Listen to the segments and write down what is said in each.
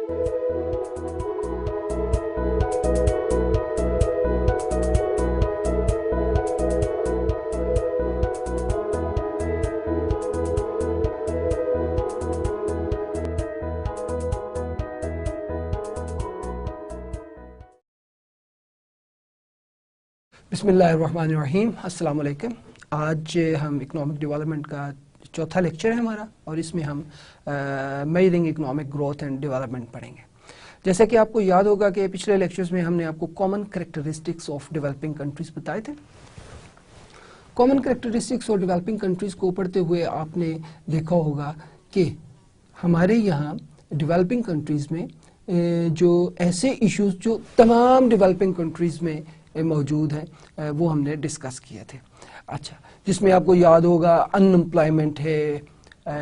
بسم اللہ الرحمن الرحیم. السلام علیکم. آج ہم اکنامک ڈیولپمنٹ کا چوتھا لیکچر ہے ہمارا، اور اس میں ہم میئرنگ اکنامک گروتھ اینڈ ڈیولپمنٹ پڑھیں گے. جیسا کہ آپ کو یاد ہوگا کہ پچھلے لیکچرز میں ہم نے آپ کو common characteristics of developing countries بتائے تھے. Common characteristics of developing countries کو پڑھتے ہوئے آپ نے دیکھا ہوگا کہ ہمارے یہاں ڈیولپنگ کنٹریز میں جو ایسے ایشوز جو تمام ڈیولپنگ کنٹریز میں موجود ہیں وہ ہم نے ڈسکس کیے تھے. اچھا، جس میں آپ کو یاد ہوگا ان امپلائمنٹ ہے،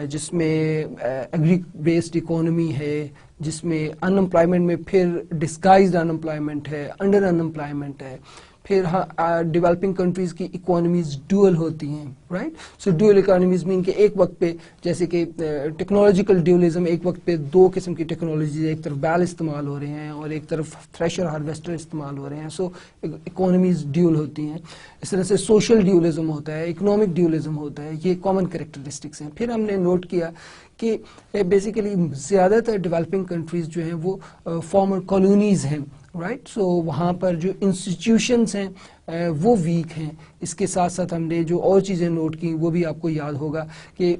جس میں ایگری بیسڈ اکانومی ہے، جس میں ان امپلائمنٹ میں پھر ڈسگائزڈ ان امپلائمنٹ ہے، انڈر ان امپلائمنٹ ہے. پھر ڈیولپنگ کنٹریز کی اکانومیز ڈوئل ہوتی ہیں، رائٹ. سو ڈوئل اکانومیز مین کہ ایک وقت پہ جیسے کہ ٹیکنالوجیکل ڈیولزم، ایک وقت پہ دو قسم کی ٹیکنالوجیز، ایک طرف بیل استعمال ہو رہے ہیں اور ایک طرف تھریشر ہارویسٹر استعمال ہو رہے ہیں. سو اکانومیز ڈیول ہوتی ہیں. اس طرح سے سوشل ڈیولزم ہوتا ہے، اکنامک ڈیولزم ہوتا ہے. یہ کامن کریکٹرسٹکس ہیں. پھر ہم نے نوٹ کیا کہ بیسیکلی زیادہ تر ڈیولپنگ کنٹریز جو ہیں وہ فارمر کالونیز ہیں، رائٹ. سو وہاں پر جو انسٹیٹیوشنس ہیں وہ ویک ہیں. اس کے ساتھ ساتھ ہم نے جو اور چیزیں نوٹ کی وہ بھی آپ کو یاد ہوگا کہ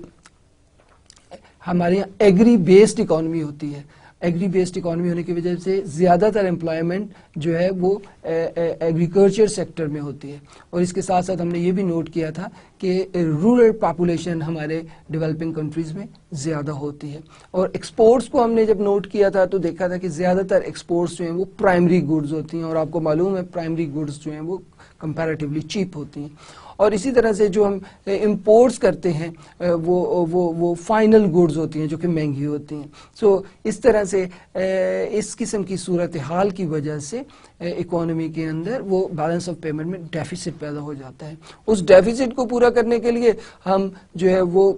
ہمارے یہاں ایگری بیسڈ اکانومی ہوتی ہے. ایگری بیسڈ اکانومی ہونے کی وجہ سے زیادہ تر امپلائمنٹ جو ہے وہ ایگریکلچر سیکٹر میں ہوتی ہے. اور اس کے ساتھ ساتھ ہم نے یہ بھی نوٹ کیا تھا کہ رورل پاپولیشن ہمارے ڈیولپنگ کنٹریز میں زیادہ ہوتی ہے. اور ایکسپورٹس کو ہم نے جب نوٹ کیا تھا تو دیکھا تھا کہ زیادہ تر ایکسپورٹس جو ہیں وہ پرائمری گڈز ہوتی ہیں، اور آپ کو معلوم ہے پرائمری گڈز جو ہیں وہ کمپیریٹیولی چیپ ہوتی ہیں. اور اسی طرح سے جو ہم امپورٹس کرتے ہیں وہ فائنل گڈز ہوتی ہیں جو کہ مہنگی ہوتی ہیں. سو اس طرح سے اس قسم کی صورتحال کی وجہ سے اکانومی کے اندر وہ بیلنس آف پیمنٹ میں ڈیفیسٹ پیدا ہو جاتا ہے. اس ڈیفیسٹ کو پورا کرنے کے لیے ہم جو ہے وہ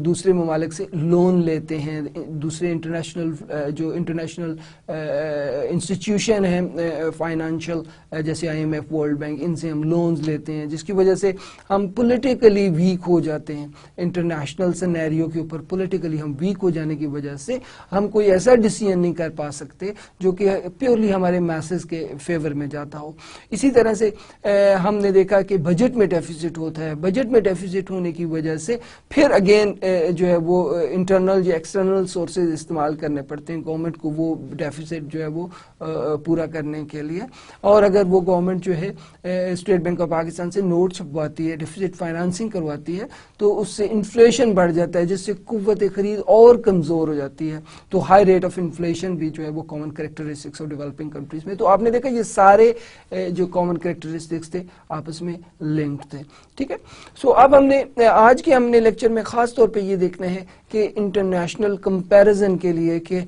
دوسرے ممالک سے لون لیتے ہیں. دوسرے انٹرنیشنل انسٹیٹیوشن ہیں فائنانشل، جیسے IMF، ورلڈ بینک، ان سے ہم لونز لیتے ہیں، جس کی وجہ سے ہم پولیٹیکلی ویک ہو جاتے ہیں. انٹرنیشنل سینیریو کے اوپر پولیٹیکلی ہم ویک ہو جانے کی وجہ سے ہم کوئی ایسا ڈیسیژن نہیں کر پا سکتے جو کہ پیورلی ہمارے میسز کے فیور میں جاتا ہو. اسی طرح سے ہم نے دیکھا کہ بجٹ میں ڈیفیسٹ ہوتا ہے. بجٹ میں ڈیفیسٹ ہونے کی وجہ سے پھر اگین جو ہے وہ انٹرنل یا ایکسٹرنل سورسز استعمال کرنے پڑتے ہیں گورنمنٹ کو وہ ڈیفیسٹ جو ہے وہ پورا کرنے کے لیے. اور اگر وہ گورنمنٹ جو ہے اسٹیٹ بینک آف پاکستان سے نوٹ چھپواتی ہے، ڈیفیسٹ فائنانسنگ کرواتی ہے، تو اس سے انفلیشن بڑھ جاتا ہے، جس سے قوت خرید اور کمزور ہو جاتی ہے. تو ہائی ریٹ آف انفلیشن بھی جو ہے وہ common characteristics of developing countries میں. تو آپ نے دیکھا یہ سارے جو کامن کریکٹرسٹکس تھے آپس میں لنکڈ تھے. ٹھیک ہے. سو اب آج کے ہم نے لیکچر میں خاص طور پہ یہ دیکھنا ہے کہ انٹرنیشنل کمپیریزن کے لیے، کہ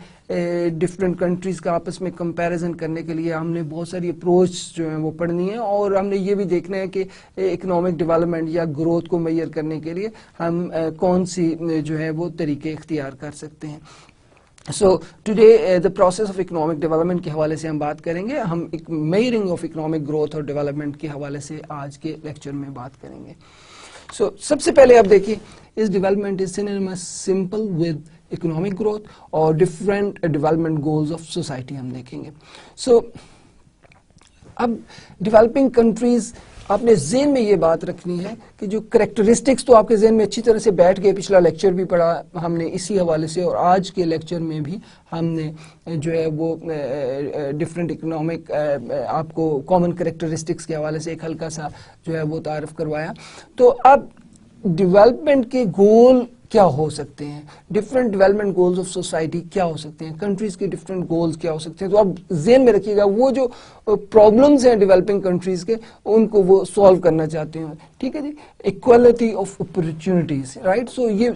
ڈفرینٹ کنٹریز کا آپس میں کمپیریزن کرنے کے لیے ہم نے بہت ساری اپروچ جو ہیں وہ پڑھنی ہے. اور ہم نے یہ بھی دیکھنا ہے کہ اکنامک ڈیولپمنٹ یا گروتھ کو میئر کرنے کے لیے ہم کون سی جو ہے وہ طریقے اختیار کر سکتے ہیں. So today the process of economic development کے حوالے سے ہم بات کریں گے. ہم میئرنگ آف اکنامک گروتھ اور ڈیولپمنٹ کے حوالے سے آج کے لیکچر میں بات کریں گے. سو سب سے پہلے آپ دیکھیے اس development is synonymous simple with economic growth اور different development goals of society ہم دیکھیں گے. سو اب ڈیولپنگ کنٹریز آپ نے ذہن میں یہ بات رکھنی ہے کہ جو کریکٹرسٹکس تو آپ کے ذہن میں اچھی طرح سے بیٹھ گئے. پچھلا لیکچر بھی پڑھا ہم نے اسی حوالے سے، اور آج کے لیکچر میں بھی ہم نے جو ہے وہ ڈفرینٹ اکنامک آپ کو کامن کریکٹرسٹکس کے حوالے سے ایک ہلکا سا جو ہے وہ تعارف کروایا. تو اب ڈیولپمنٹ کے گول کیا ہو سکتے ہیں، different development goals of society کیا ہو سکتے ہیں، کنٹریز کے ڈفرینٹ گولز کیا ہو سکتے ہیں. تو اب ذہن میں رکھیے گا وہ جو پرابلمز ہیں ڈیولپنگ کنٹریز کے ان کو وہ سالو کرنا چاہتے ہیں. ٹھیک ہے جی. Equality of opportunities, right. So یہ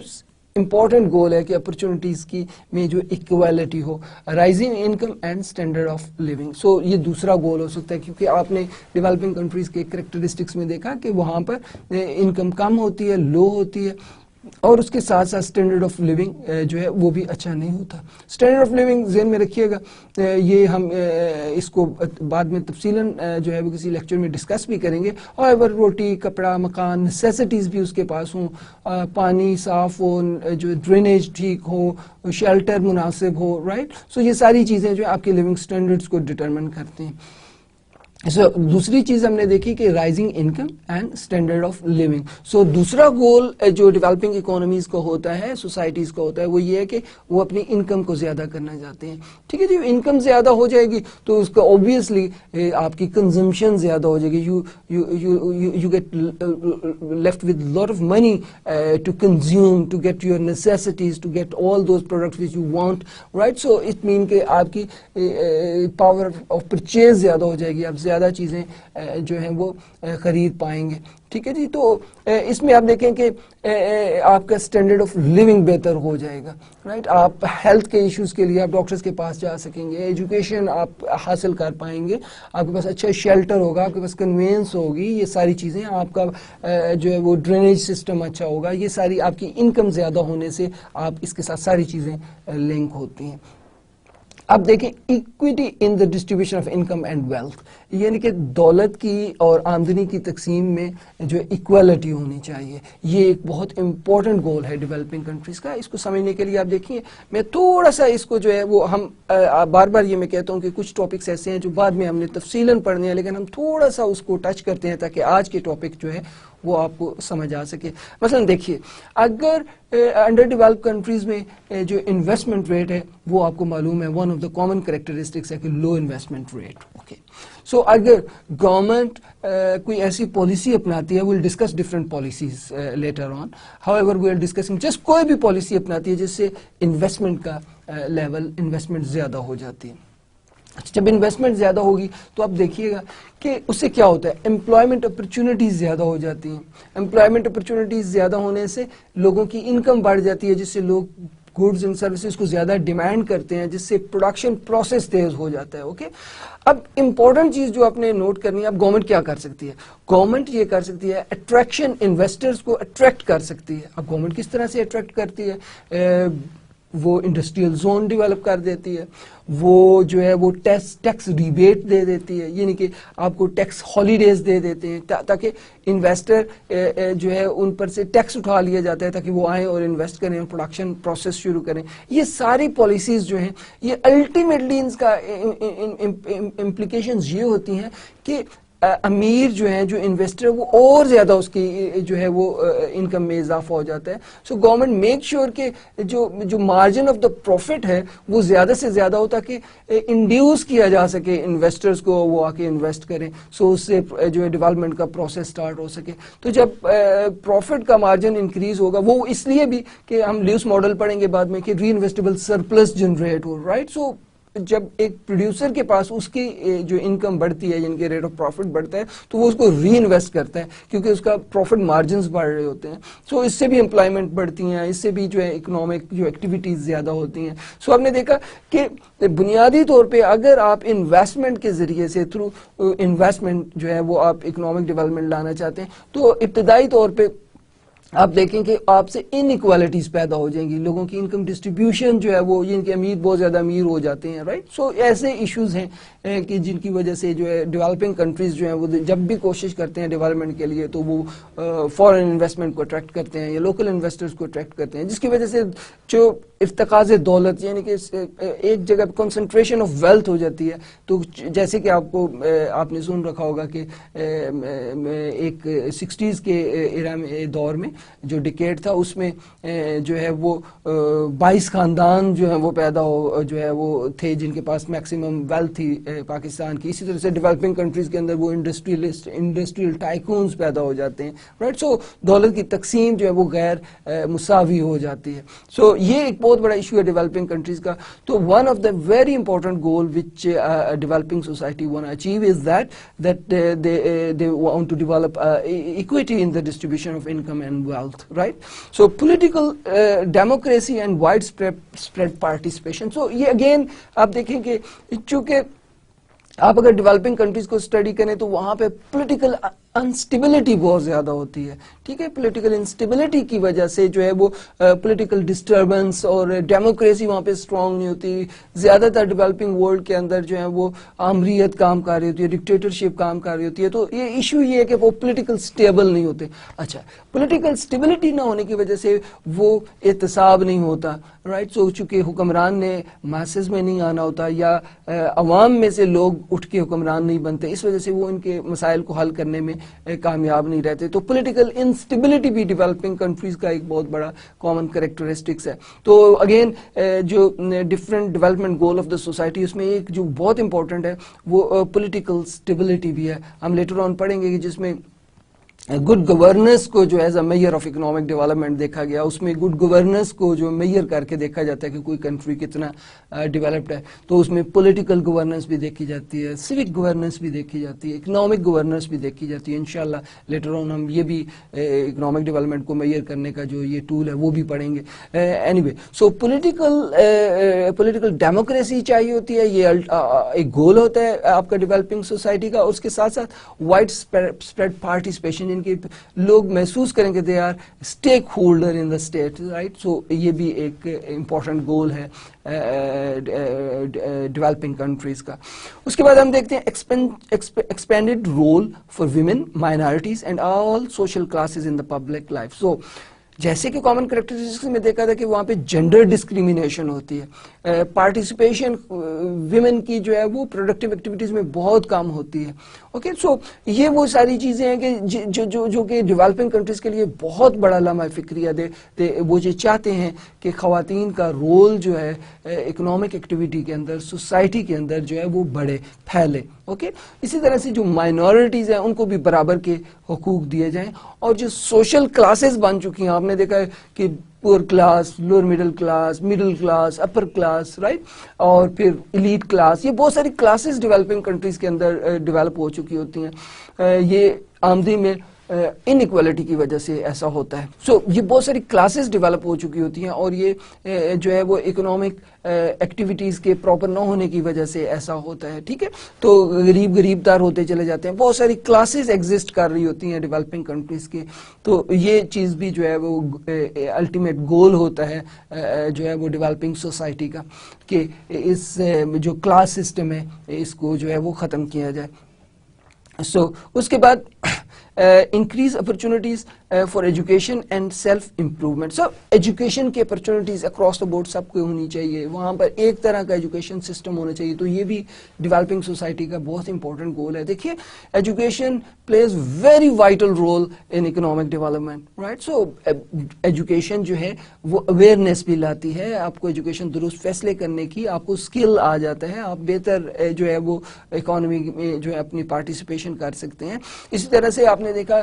امپورٹنٹ گول ہے کہ اپرچونٹیز کی میں جو ایکوالٹی ہو، rising income and standard of living. So یہ دوسرا گول ہو سکتا ہے، کیونکہ آپ نے ڈیولپنگ کنٹریز کے کریکٹرسٹکس میں دیکھا کہ وہاں پر انکم کم ہوتی ہے، لو ہوتی ہے، اور اس کے ساتھ ساتھ اسٹینڈرڈ آف لیونگ جو ہے وہ بھی اچھا نہیں ہوتا. اسٹینڈرڈ آف لیونگ ذہن میں رکھیے گا, یہ ہم اس کو بعد میں تفصیلاً جو ہے وہ کسی لیکچر میں ڈسکس بھی کریں گے. اور روٹی, کپڑا, مکان, نیسیسٹیز بھی اس کے پاس ہوں, پانی صاف ہو, جو ڈرینیج ٹھیک ہو, شیلٹر مناسب ہو, رائٹ. سو یہ ساری چیزیں جو آپ کے لیونگ اسٹینڈرڈس کو ڈٹرمن کرتے ہیں. دوسری چیز ہم نے دیکھی کہ rising income and standard of living. So دوسرا گول جو ڈیولپنگ اکانومیز کا ہوتا ہے, سوسائٹیز کا ہوتا ہے, وہ یہ ہے کہ وہ اپنی انکم کو زیادہ کرنا چاہتے ہیں. ٹھیک ہے جی, انکم زیادہ ہو جائے گی تو اس کا اوبیسلی آپ کی کنزمپشن زیادہ ہو جائے گی. You get left with lot of money to consume, to get your necessities, to get all those products which you want, right. So it mean کہ آپ کی پاور آف پرچیز زیادہ ہو جائے گی, آپ زیادہ چیزیں جو ہیں وہ خرید پائیں گے. ٹھیک ہے جی, تو اس میں آپ دیکھیں کہ آپ کا اسٹینڈرڈ آف لیونگ بہتر ہو جائے گا, رائٹ. آپ ہیلتھ کے ایشوز کے لیے آپ ڈاکٹرز کے پاس جا سکیں گے, ایجوکیشن آپ حاصل کر پائیں گے, آپ کے پاس اچھا شیلٹر ہوگا, آپ کے پاس کنوینس ہوگی, یہ ساری چیزیں, آپ کا جو ہے وہ ڈرینیج سسٹم اچھا ہوگا. یہ ساری آپ کی انکم زیادہ ہونے سے آپ اس کے ساتھ ساری چیزیں لنک ہوتی ہیں. اب دیکھیں equity in the distribution of income and wealth, یعنی کہ دولت کی اور آمدنی کی تقسیم میں جو ایکویلٹی ہونی چاہیے. یہ ایک بہت امپورٹنٹ گول ہے ڈیولپنگ کنٹریز کا. اس کو سمجھنے کے لیے آپ دیکھیے, میں تھوڑا سا اس کو جو ہے وہ ہم بار بار یہ میں کہتا ہوں کہ کچھ ٹاپکس ایسے ہیں جو بعد میں ہم نے تفصیلاً پڑھنے ہیں, لیکن ہم تھوڑا سا اس کو ٹچ کرتے ہیں تاکہ آج کے ٹاپک جو ہے وہ آپ کو سمجھ آ سکے. مثلا دیکھیے, اگر انڈر ڈیولپ کنٹریز میں جو انویسٹمنٹ ریٹ ہے وہ آپ کو معلوم ہے one of the common characteristics ہے کہ low investment rate. Okay, so اگر گورنمنٹ کوئی ایسی پالیسی اپناتی ہے, we'll discuss different policies later on, however we are discussing just کوئی بھی پالیسی اپناتی ہے جس سے انویسٹمنٹ کا لیول, انویسٹمنٹ زیادہ ہو جاتی ہے. جب انویسٹمنٹ زیادہ ہوگی تو آپ دیکھیے گا کہ اس سے کیا ہوتا ہے, امپلائمنٹ اپرچونٹیز زیادہ ہو جاتی ہیں. امپلائمنٹ اپرچونٹیز زیادہ ہونے سے لوگوں کی انکم بڑھ جاتی ہے, جس سے لوگ گڈز اینڈ سروسز کو زیادہ ڈیمانڈ کرتے ہیں, جس سے پروڈکشن پروسیس تیز ہو جاتا ہے. اوکے, اب امپورٹنٹ چیز جو آپ نے نوٹ کرنی ہے, اب گورنمنٹ کیا کر سکتی ہے. گورنمنٹ یہ کر سکتی ہے اٹریکشن, انویسٹرز کو اٹریکٹ کر سکتی ہے. اب گورنمنٹ کس طرح سے اٹریکٹ کرتی ہے, وہ انڈسٹریل زون ڈیولپ کر دیتی ہے, وہ جو ہے وہ ٹیکس ریبیٹ دے دیتی ہے, یعنی کہ آپ کو ٹیکس ہالیڈیز دے دیتے ہیں تاکہ انویسٹر جو ہے ان پر سے ٹیکس اٹھا لیا جاتا ہے تاکہ وہ آئیں اور انویسٹ کریں, پروڈکشن پروسیس شروع کریں. یہ ساری پالیسیز جو ہیں یہ الٹیمیٹلی ان کا امپلیکیشنز یہ ہوتی ہیں کہ امیر جو ہیں, جو انویسٹر, وہ اور زیادہ اس کی جو ہے وہ انکم میں اضافہ ہو جاتا ہے. سو گورنمنٹ میک شیور کہ جو مارجن آف دا پروفٹ ہے وہ زیادہ سے زیادہ ہو تاکہ انڈیوس کیا جا سکے انویسٹرز کو, وہ آ کے انویسٹ کریں. سو اس سے جو ہے ڈیولپمنٹ کا پروسیس سٹارٹ ہو سکے. تو جب پروفٹ کا مارجن انکریز ہوگا, وہ اس لیے بھی کہ ہم لیوس ماڈل پڑھیں گے بعد میں کہ ری انویسٹیبل سرپلس جنریٹ ہو, رائٹ. سو جب ایک پروڈیوسر کے پاس اس کی جو انکم بڑھتی ہے, یعنی کہ ریٹ آف پروفٹ بڑھتا ہے, تو وہ اس کو ری انویسٹ کرتا ہے کیونکہ اس کا پروفٹ مارجنز بڑھ رہے ہوتے ہیں. سو اس سے بھی امپلائمنٹ بڑھتی ہیں, اس سے بھی جو ہے اکنامک جو ایکٹیویٹیز زیادہ ہوتی ہیں. سو آپ نے دیکھا کہ بنیادی طور پہ اگر آپ انویسٹمنٹ کے ذریعے سے, تھرو انویسٹمنٹ جو ہے وہ آپ اکنامک ڈیولپمنٹ لانا چاہتے ہیں, تو ابتدائی طور پہ آپ دیکھیں کہ آپ سے ان ایکوالٹیز پیدا ہو جائیں گی, لوگوں کی انکم ڈسٹریبیوشن جو ہے وہ, ان کے امیر بہت زیادہ امیر ہو جاتے ہیں, رائٹ. سو ایسے ایشوز ہیں کہ جن کی وجہ سے جو ہے ڈیولپنگ کنٹریز جو ہیں وہ جب بھی کوشش کرتے ہیں ڈیولپمنٹ کے لیے تو وہ فارن انویسٹمنٹ کو اٹریکٹ کرتے ہیں یا لوکل انویسٹرز کو اٹریکٹ کرتے ہیں, جس کی وجہ سے جو ارتکاز دولت, یعنی کہ ایک جگہ کنسنٹریشن آف ویلتھ ہو جاتی ہے. تو جیسے کہ آپ نے سن رکھا ہوگا کہ ایک 60s کے ایرا میں, دور میں جو ڈکیٹ تھا, اس میں جو ہے وہ 22 خاندان جو ہیں وہ پیدا ہو جو ہے وہ تھے جن کے پاس میکسیمم ویلتھ تھی پاکستان کی. اسی طرح سے ڈیولپنگ کنٹریز کے اندر وہ انڈسٹریل ٹائکونز پیدا ہو جاتے ہیں, رائٹ. سو دولت کی تقسیم جو ہے وہ غیر مساوی ہو جاتی ہے. سو یہ ایک بہت بڑا ایشو ہے ڈیولپنگ کنٹریز کا. تو one of the very important goal which developing society want achieve is that they want to develop equity in the distribution of income and wealth, right. So political democracy and widespread participation. So یہ again آپ دیکھیں کہ چونکہ آپ اگر developing countries کو study کریں تو وہاں پہ پولیٹیکل انسٹیبلٹی بہت زیادہ ہوتی ہے، ٹھیک ہے. پولیٹیکل انسٹیبلٹی کی وجہ سے جو ہے وہ پولیٹیکل ڈسٹربنس اور ڈیموکریسی وہاں پہ اسٹرانگ نہیں ہوتی. زیادہ تر ڈیولپنگ ورلڈ کے اندر جو ہے وہ آمریت کام کر رہی ہوتی ہے، ڈکٹیٹرشپ کام کر رہی ہوتی ہے. تو یہ ایشو یہ ہے کہ وہ پولیٹیکل اسٹیبل نہیں ہوتے. اچھا، پولیٹیکل اسٹیبلٹی نہ ہونے کی وجہ سے وہ احتساب نہیں ہوتا، رائٹ. سو چونکہ حکمران نے ماسز میں نہیں آنا ہوتا یا عوام میں سے لوگ اٹھ کے حکمران نہیں بنتے، اس وجہ سے وہ ان کے مسائل کو حل کرنے میں کامیاب نہیں رہتے. تو پولیٹیکل انسٹیبلٹی بھی ڈیولپنگ کنٹریز کا ایک بہت بڑا کامن کریکٹرسٹکس ہے. تو اگین جو different development goal of the society, اس میں ایک جو بہت امپورٹنٹ ہے وہ پولیٹیکل اسٹیبلٹی بھی ہے. ہم لیٹر آن پڑھیں گے کہ جس میں گڈ گورننس کو جو as a measure of economic development دیکھا گیا. اس میں گڈ گورننس کو جو میئر کر کے دیکھا جاتا ہے کہ کوئی کنٹری کتنا ڈیولپڈ ہے. تو اس میں پولیٹیکل گورننس بھی دیکھی جاتی ہے، سیوک گورننس بھی دیکھی جاتی ہے، اکنامک گورننس بھی دیکھی جاتی ہے. انشاءاللہ لیٹر آن ہم یہ بھی اکنامک ڈیولپمنٹ کو میئر کرنے کا جو یہ ٹول ہے وہ بھی پڑھیں گے. Any way, so political democracy چاہیے ہوتی ہے، یہ ایک گول ہوتا ہے آپ کا ڈیولپنگ سوسائٹی کا. اس کے ساتھ ساتھ وائڈ اسپریڈ پارٹیسپیشن، کہ لوگ محسوس کریں کہ they are stakeholder in the state, right. So یہ بھی ایک امپورٹنٹ گول ہے ڈیولپنگ کنٹریز کا. اس کے بعد ہم دیکھتے ہیں expanded role for women, minorities and all social classes in the public life. So جیسے کہ کامن کریکٹرسٹکس میں دیکھا تھا کہ وہاں پہ جینڈر ڈسکریمنیشن ہوتی ہے، پارٹیسپیشن ویمن کی جو ہے وہ پروڈکٹیو ایکٹیویٹیز میں بہت کم ہوتی ہے. اوکے، سو یہ وہ ساری چیزیں ہیں کہ جو کہ ڈیولپنگ کنٹریز کے لیے بہت بڑا لمحہ فکریہ دے. وہ یہ چاہتے ہیں کہ خواتین کا رول جو ہے اکنامک ایکٹیویٹی کے اندر، سوسائٹی کے اندر جو ہے وہ بڑھے، پھیلے. اوکے، اسی طرح سے جو مائنورٹیز ہیں ان کو بھی برابر کے حقوق دیے جائیں. اور جو سوشل کلاسز بن چکی ہیں، آپ نے دیکھا ہے کہ پور class, lower middle class, upper class, right, اور پھر ایلیٹ کلاس، یہ بہت ساری کلاسز ڈیولپنگ کنٹریز کے اندر ڈیولپ ہو چکی ہوتی ہیں. یہ آمدنی میں ان ایکوالٹی کی وجہ سے ایسا ہوتا ہے. سو یہ بہت ساری کلاسز ڈیولپ ہو چکی ہوتی ہیں اور یہ جو ہے وہ اکنامک ایکٹیویٹیز کے پراپر نہ ہونے کی وجہ سے ایسا ہوتا ہے. ٹھیک ہے، تو غریب تر ہوتے چلے جاتے ہیں. بہت ساری کلاسز ایگزسٹ کر رہی ہوتی ہیں ڈیولپنگ کنٹریز کے. تو یہ چیز بھی جو ہے وہ الٹیمیٹ گول ہوتا ہے جو ہے وہ ڈیولپنگ سوسائٹی کا، کہ اس جو کلاس سسٹم ہے اس کو جو ہے وہ ختم کیا جائے. سو اس کے بعد increase opportunities for education and self improvement. So education کی اپرچونیٹیز اکراس دا بورڈ سب کو ہونی چاہیے، وہاں پر ایک طرح کا ایجوکیشن سسٹم ہونا چاہیے. تو یہ بھی ڈیولپنگ سوسائٹی کا بہت امپورٹنٹ گول ہے. دیکھیے، education plays very vital role in economic development, right. So education جو ہے وہ اویئرنیس بھی لاتی ہے. آپ کو ایجوکیشن درست فیصلے کرنے کی آپ کو اسکل آ جاتا ہے، آپ بہتر جو ہے وہ اکانومی میں جو ہے اپنی پارٹیسپیشن کر سکتے ہیں. اسی طرح سے آپ نے دیکھا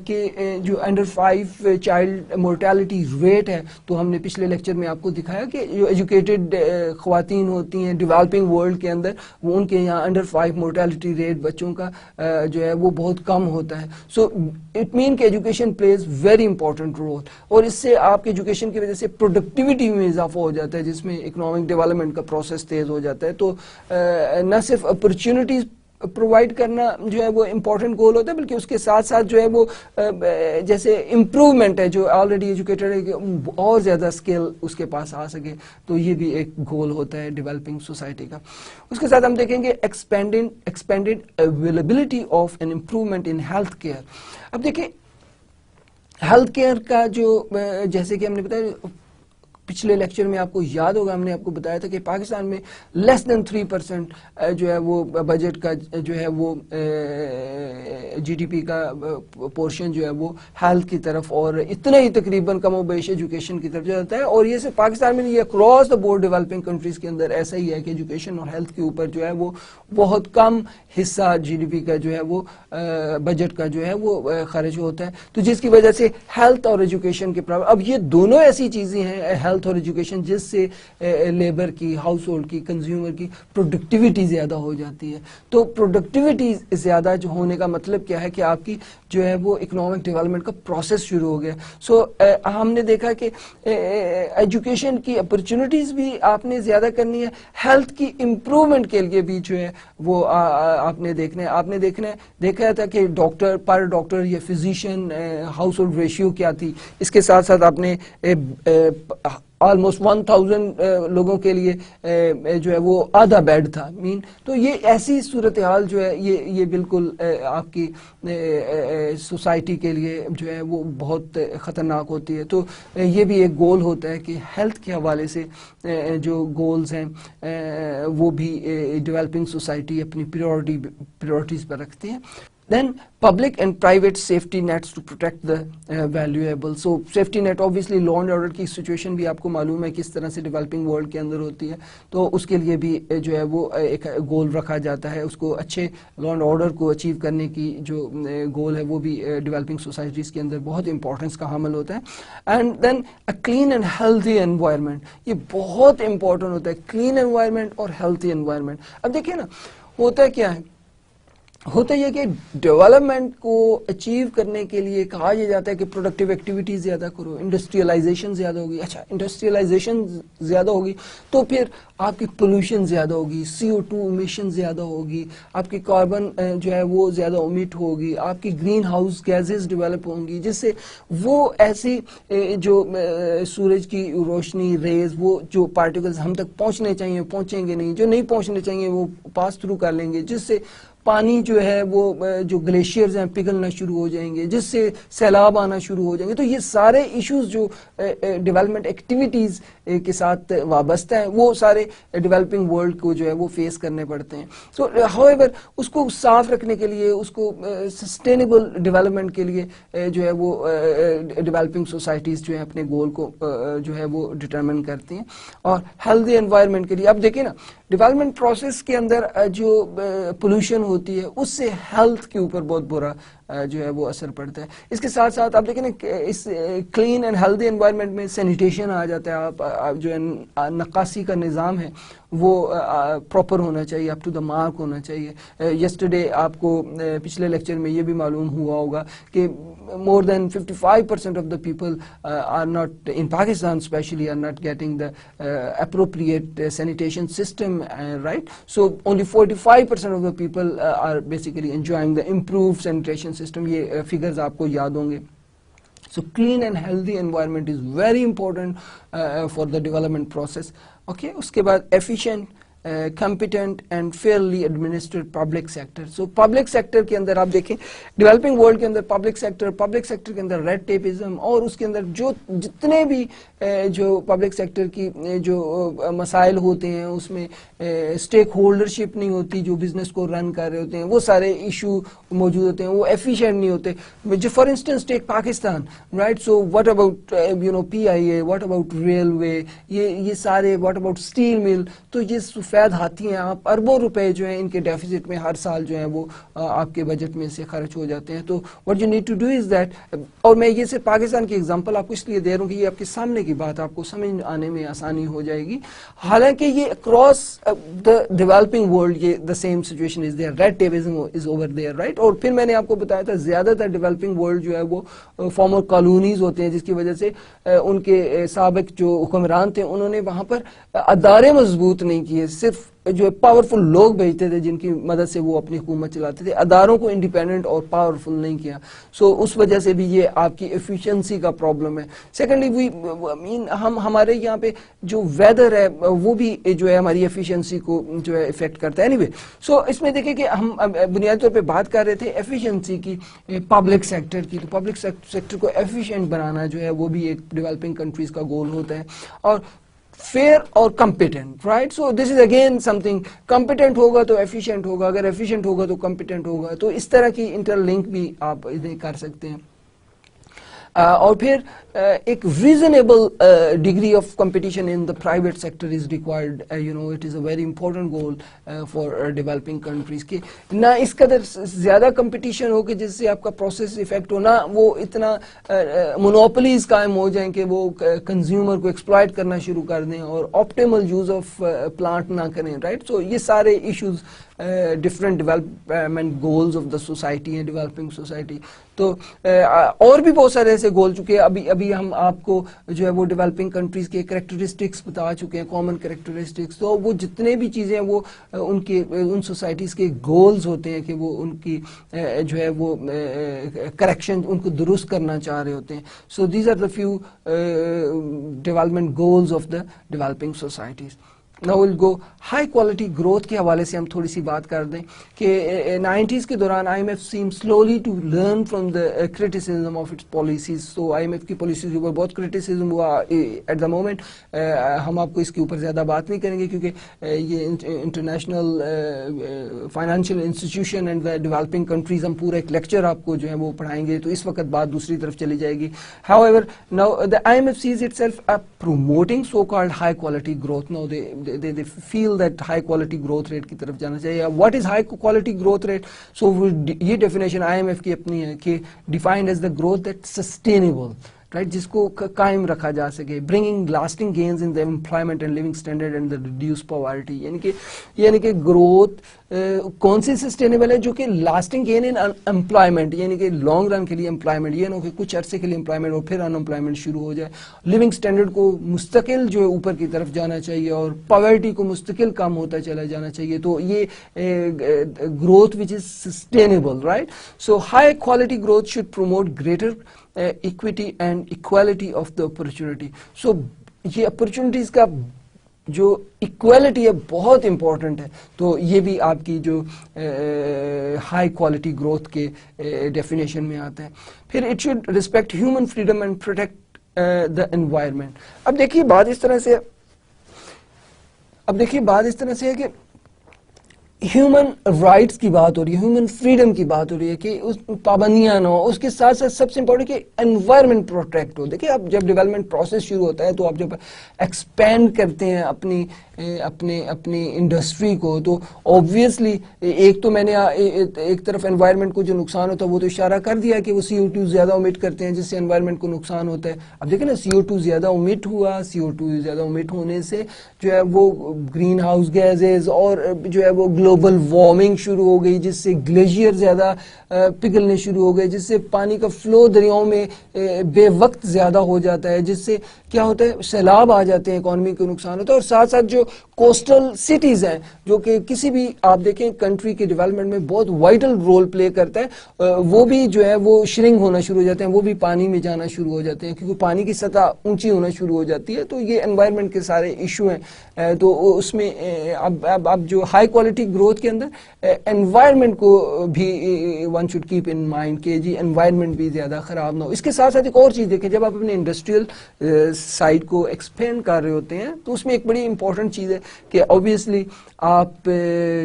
کہ جو انڈر 5 چائلڈ مورٹیلٹی ریٹ ہے، تو ہم نے پچھلے لیکچر میں آپ کو دکھایا کہ جو ایجوکیٹڈ خواتین ہوتی ہیں ڈیولپنگ ورلڈ کے اندر، وہ ان کے یہاں انڈر 5 مورٹیلٹی ریٹ بچوں کا جو ہے وہ بہت کم ہوتا ہے. سو اٹ مین کہ education plays very important role, اور اس سے آپ کے ایجوکیشن کی وجہ سے پروڈکٹیوٹی میں اضافہ ہو جاتا ہے، جس میں اکنامک ڈیولپمنٹ کا پروسیس تیز ہو جاتا ہے. تو نہ صرف اپرچونیٹیز پرووائڈ کرنا جو ہے وہ امپورٹنٹ گول ہوتا ہے، بلکہ اس کے ساتھ ساتھ جو ہے وہ جیسے امپروومنٹ ہے، جو آلریڈی ایجوکیٹڈ ہے کہ اور زیادہ اسکل اس کے پاس آ سکے. تو یہ بھی ایک گول ہوتا ہے ڈیولپنگ سوسائٹی کا. اس کے ساتھ ہم دیکھیں گے expanded availability of an improvement in health care. اب دیکھیں ہیلتھ کیئر کا جو جیسے کہ ہم نے بتایا پچھلے لیکچر میں، آپ کو یاد ہوگا ہم نے آپ کو بتایا تھا کہ پاکستان میں لیس دین 3% جو ہے وہ بجٹ کا جو ہے وہ جی ڈی پی کا پورشن جو ہے وہ ہیلتھ کی طرف، اور اتنا ہی تقریباً کم و بیش ایجوکیشن کی طرف جاتا ہے. اور یہ صرف پاکستان میں نہیں، یہ across the board developing countries کے اندر ایسا ہی ہے کہ ایجوکیشن اور ہیلتھ کے اوپر جو ہے وہ بہت کم حصہ جی ڈی پی کا جو ہے وہ بجٹ کا جو ہے وہ خرچ ہوتا ہے. تو جس کی وجہ سے ہیلتھ اور ایجوکیشن کے پرابلم، اب یہ دونوں ایسی چیزیں ہیں، ہیلتھ ہیلتھ اور ایجوکیشن جس سے لیبر کی, ہاؤس ہولڈ کی, کنزیومر کی پروڈکٹیوٹی زیادہ ہو جاتی ہے. تو پروڈکٹیوٹی زیادہ جو ہونے کا مطلب کیا ہے کہ آپ کی جو ہے وہ اکنامک ڈیولپمنٹ کا پروسیس شروع ہو گیا. سو ہم نے دیکھا کہ ایجوکیشن کی اپرچونیٹیز بھی آپ نے زیادہ کرنی ہے, ہیلتھ کی امپرومنٹ کے لیے بھی جو ہے وہ آپ نے دیکھا تھا کہ ڈاکٹر پر ڈاکٹر یا فزیشین ہاؤس ہولڈ ریشیو کیا تھی. اس کے ساتھ ساتھ آپ نے آلموسٹ 1000 لوگوں کے لیے جو ہے وہ آدھا بیڈ تھا مین. تو یہ ایسی صورتحال جو ہے یہ بالکل آپ کی سوسائٹی کے لیے جو ہے وہ بہت خطرناک ہوتی ہے. تو یہ بھی ایک گول ہوتا ہے کہ ہیلتھ کے حوالے سے جو گولز ہیں وہ بھی ڈیولپنگ سوسائٹی اپنی پریورٹیز پر رکھتی ہیں. Then public and private safety nets to protect the valuable. So safety net obviously law and order کی سچویشن بھی آپ کو معلوم ہے کس طرح سے ڈیولپنگ ورلڈ کے اندر ہوتی ہے. تو اس کے لیے بھی جو ہے وہ ایک گول رکھا جاتا ہے. اس کو اچھے لا اینڈ آرڈر کو اچیو کرنے کی جو گول ہے وہ بھی ڈیولپنگ سوسائٹیز کے اندر بہت امپورٹنس کا حامل ہوتا ہے. And then a clean and healthy environment, یہ بہت امپورٹنٹ ہوتا ہے, کلین انوائرمنٹ اور ہیلتھی انوائرمنٹ. اب دیکھیں نا ہوتا کیا ہے, ہوتا یہ کہ ڈیولپمنٹ کو اچیو کرنے کے لیے کہا یہ جاتا ہے کہ پروڈکٹیو ایکٹیویٹی زیادہ کرو, انڈسٹریلائزیشن زیادہ ہوگی. اچھا انڈسٹریلائزیشن زیادہ ہوگی تو پھر آپ کی پولوشن زیادہ ہوگی, CO2 امیشن زیادہ ہوگی, آپ کی کاربن جو ہے وہ زیادہ امیٹ ہوگی, آپ کی گرین ہاؤس گیسز ڈیولپ ہوں گی, جس سے وہ ایسی جو سورج کی روشنی ریز وہ جو پارٹیکلز ہم تک پہنچنے چاہیے پہنچیں گے نہیں, جو نہیں پہنچنے چاہیے وہ پاس تھرو کر لیں گے, جس سے پانی جو ہے وہ جو گلیشیئرز ہیں پگھلنا شروع ہو جائیں گے, جس سے سیلاب آنا شروع ہو جائیں گے. تو یہ سارے ایشوز جو ڈیولپمنٹ ایکٹیویٹیز کے ساتھ وابستہ ہیں وہ سارے ڈیولپنگ ورلڈ کو جو ہے وہ فیس کرنے پڑتے ہیں. سو however اس کو صاف رکھنے کے لیے, اس کو سسٹینیبل ڈیولپمنٹ کے لیے جو ہے وہ ڈیولپنگ سوسائٹیز جو ہیں اپنے گول کو جو ہے وہ ڈٹرمن کرتی ہیں. اور ہیلتھی انوائرمنٹ کے لیے اب دیکھیں نا ڈیولپمنٹ پروسیس کے اندر جو پولوشن ہوتی ہے اس سے ہیلتھ کے اوپر بہت برا جو ہے وہ اثر پڑتا ہے. اس کے ساتھ ساتھ آپ دیکھیں نا اس کلین اینڈ ہیلتھی انوائرمنٹ میں سینیٹیشن آ جاتا ہے. آپ جو ہے نکاسی کا نظام ہے وہ پراپر ہونا چاہیے, اپ ٹو دا مارک ہونا چاہیے. یسٹرڈے آپ کو پچھلے لیکچر میں یہ بھی معلوم ہوا ہوگا کہ more than 55% of the people are not in Pakistan especially are not getting the appropriate sanitation system right. So only 45% of the people are basically enjoying the improved sanitation system. یہ figures آپ کو یاد ہوں گے. So clean and healthy environment is very important for the development process. Okay, اس کے بعد efficient competent and fairly administered public sector. So public sector کے اندر آپ دیکھیں ڈیولپنگ ورلڈ کے اندر پبلک سیکٹر کے اندر ریڈ ٹیپزم اور اس کے اندر جو جتنے بھی جو پبلک سیکٹر کی جو مسائل ہوتے ہیں اس میں اسٹیک ہولڈرشپ نہیں ہوتی, جو بزنس کو رن کر رہے ہوتے ہیں وہ سارے ایشو موجود ہوتے ہیں, وہ ایفیشینٹ نہیں ہوتے. For instance take Pakistan right. So what about PIA, what about railway, یہ سارے, واٹ اباؤٹ اسٹیل مل. تو یہ سفید ہاتھی ہیں, آپ اربوں روپے جو ہیں ان کے ڈیفیسٹ میں ہر سال جو ہیں وہ آپ کے بجٹ میں سے خرچ ہو جاتے ہیں. تو what you need to do is that, اور میں یہ صرف پاکستان کی ایگزامپل آپ کو اس لیے دے رہا ہوں کہ یہ آپ کے سامنے کی بات آپ کو سمجھ آنے میں آسانی ہو جائے گی. حالانکہ یہ اکراس دا ڈیولپنگ ورلڈ یہ the same situation is there, red tapism is over there right. اور پھر میں نے آپ کو بتایا تھا زیادہ تر ڈیولپنگ ورلڈ جو ہے وہ فارمر کالونیز ہوتے ہیں, جس کی وجہ سے ان کے سابق جو حکمران تھے انہوں نے وہاں پر ادارے مضبوط نہیں کیے, صرف جو پاورفل لوگ بھیجتے تھے جن کی مدد سے وہ اپنی حکومت چلاتے تھے, اداروں کو انڈیپینڈنٹ اور پاورفل نہیں کیا. سو اس وجہ سے بھی یہ آپ کی ایفیشنسی کا پرابلم ہے. سیکنڈلی ہمارے یہاں پہ جو ویدر ہے وہ بھی جو ہے ہماری ایفیشنسی کو جو ہے افیکٹ کرتا ہے. اینی وے سو اس میں دیکھیں کہ ہم بنیادی طور پہ بات کر رہے تھے ایفیشنسی کی پبلک سیکٹر کی. تو پبلک سیکٹر کو ایفیشینٹ بنانا جو ہے وہ بھی ایک ڈیولپنگ کنٹریز کا گول ہوتا ہے. اور فیئر اور competent right. So this is again some thing, competent ہوگا تو ایفیشینٹ ہوگا, اگر ایفیشینٹ ہوگا تو کمپیٹنٹ ہوگا. تو اس طرح کی انٹر لنک بھی آپ کر سکتے ہیں. اور پھر ایک reasonable degree of competition in the private sector is required. It is a very important goal for developing countries کہ نہ اس قدر زیادہ کمپٹیشن ہو کہ جس سے آپ کا پروسیس افیکٹ ہو، نہ وہ اتنا مونوپلیز قائم ہو جائیں کہ وہ کنزیومر کو ایکسپلائٹ کرنا شروع کر دیں اور آپٹیمل یوز آف پلانٹ نہ کریں. رائٹ، سو یہ سارے issues different development goals of the society ہیں، ڈیولپنگ سوسائٹی. تو اور بھی بہت سارے ایسے گول چکے. ابھی ہم آپ کو جو ہے وہ ڈیولپنگ کنٹریز کے کریکٹرسٹکس بتا چکے ہیں، کامن کریکٹرسٹکس. تو وہ جتنے بھی چیزیں وہ ان سوسائٹیز کے گولز ہوتے ہیں کہ وہ ان کی جو ہے وہ کریکشن ان کو درست کرنا چاہ رہے ہوتے ہیں. So these are the few development goals of the developing societies. Now we'll go high quality growth کے حوالے سے ہم تھوڑی سی بات کر دیں کہ 90s کے دوران IMF seemed slowly to learn from the criticism of its policies. So IMF کی پالیسیز کے اوپر بہت criticism ہوا at the moment. ہم آپ کو اس کے اوپر زیادہ بات نہیں کریں گے کیونکہ یہ international financial institution and developing countries ہم پورا ایک لیکچر آپ کو جو ہے وہ پڑھائیں گے، تو اس وقت بات دوسری طرف چلی جائے گی. However, now the IMF sees itself promoting so-called high quality growth. Now they feel that high quality growth rate کی طرف جانا چاہیے. What is high quality growth rate? So یہ definition IMF کی اپنی ہے کہ defined as the growth that's sustainable, right, جس کو قائم رکھا جا سکے. bringing lasting gains in the employment and living standard and the reduced poverty. یعنی کہ گروتھ کون سی سسٹینیبل ہے؟ جو کہ لاسٹنگ گین ان امپلائمنٹ، یعنی کہ لانگ رن کے لیے امپلائمنٹ، یہ نہ ہو کہ کچھ عرصے کے لیے امپلائمنٹ اور پھر ان امپلائمنٹ شروع ہو جائے. لیونگ اسٹینڈرڈ کو مستقل جو ہے اوپر کی طرف جانا چاہیے اور پاورٹی کو مستقل کم ہوتا چلا جانا چاہیے. تو یہ growth which is sustainable, right. So high quality growth should promote greater equity and equality of the opportunity. So یہ اپرچونٹیز کا جو ایکویلٹی ہے بہت امپورٹنٹ ہے. تو یہ بھی آپ کی جو ہائی کوالٹی گروتھ کے ڈیفینیشن میں آتا ہے. پھر it should respect human freedom and protect the environment. اب دیکھیے بات اس طرح سے ہے کہ ہیومن رائٹس کی بات ہو رہی ہے، ہیومن فریڈم کی بات ہو رہی ہے کہ اس پابندیاں نہ ہو. اس کے ساتھ ساتھ سب سے امپورٹنٹ کہ انوائرمنٹ پروٹیکٹ ہو. دیکھیے اب جب ڈیولپمنٹ پروسیس شروع ہوتا ہے تو آپ جب ایکسپینڈ کرتے ہیں اپنی انڈسٹری کو، تو آبویسلی ایک تو میں نے ایک طرف انوائرمنٹ کو جو نقصان ہوتا ہے وہ تو اشارہ کر دیا کہ وہ CO2 زیادہ امٹ کرتے ہیں جس سے انوائرمنٹ کو نقصان ہوتا ہے. اب دیکھیں نا CO2 زیادہ امٹ ہوا، CO2 زیادہ امٹ ہونے سے جو ہے وہ گرین ہاؤس گیسز اور جو ہے وہ گلوبل وارمنگ شروع ہو گئی، جس سے گلیشیئر زیادہ پگھلنے شروع ہو گئے، جس سے پانی کا فلو دریاؤں میں بے وقت زیادہ ہو جاتا ہے، جس سے کیا ہوتا ہے سیلاب آ جاتے ہیں، اکانومی کو نقصان ہوتا ہے. اور ساتھ ساتھ جو کوسٹل سٹیز ہیں جو کہ کسی بھی آپ دیکھیں کنٹری کے ڈیولپمنٹ میں بہت وائٹل رول پلے کرتا ہے، وہ بھی جو ہے وہ شرنک ہونا شروع ہو جاتے ہیں، وہ بھی پانی میں جانا شروع ہو جاتے ہیں کیونکہ پانی کی سطح اونچی ہونا شروع ہو جاتی ہے. تو یہ انوائرمنٹ کے سارے ایشو ہیں. تو اس میں اب جو ہائی کوالٹی گروتھ کے اندر انوائرمنٹ کو بھی one should keep in mind کہ جی انوائرمنٹ بھی زیادہ خراب نہ ہو. اس کے ساتھ ساتھ ایک اور چیز دیکھیں، جب آپ اپنے انڈسٹریل سائٹ کو ایکسپینڈ کر رہے ہوتے ہیں تو اس میں ایک بڑی امپورٹنٹ چیز ہے کہ اوبیسلی آپ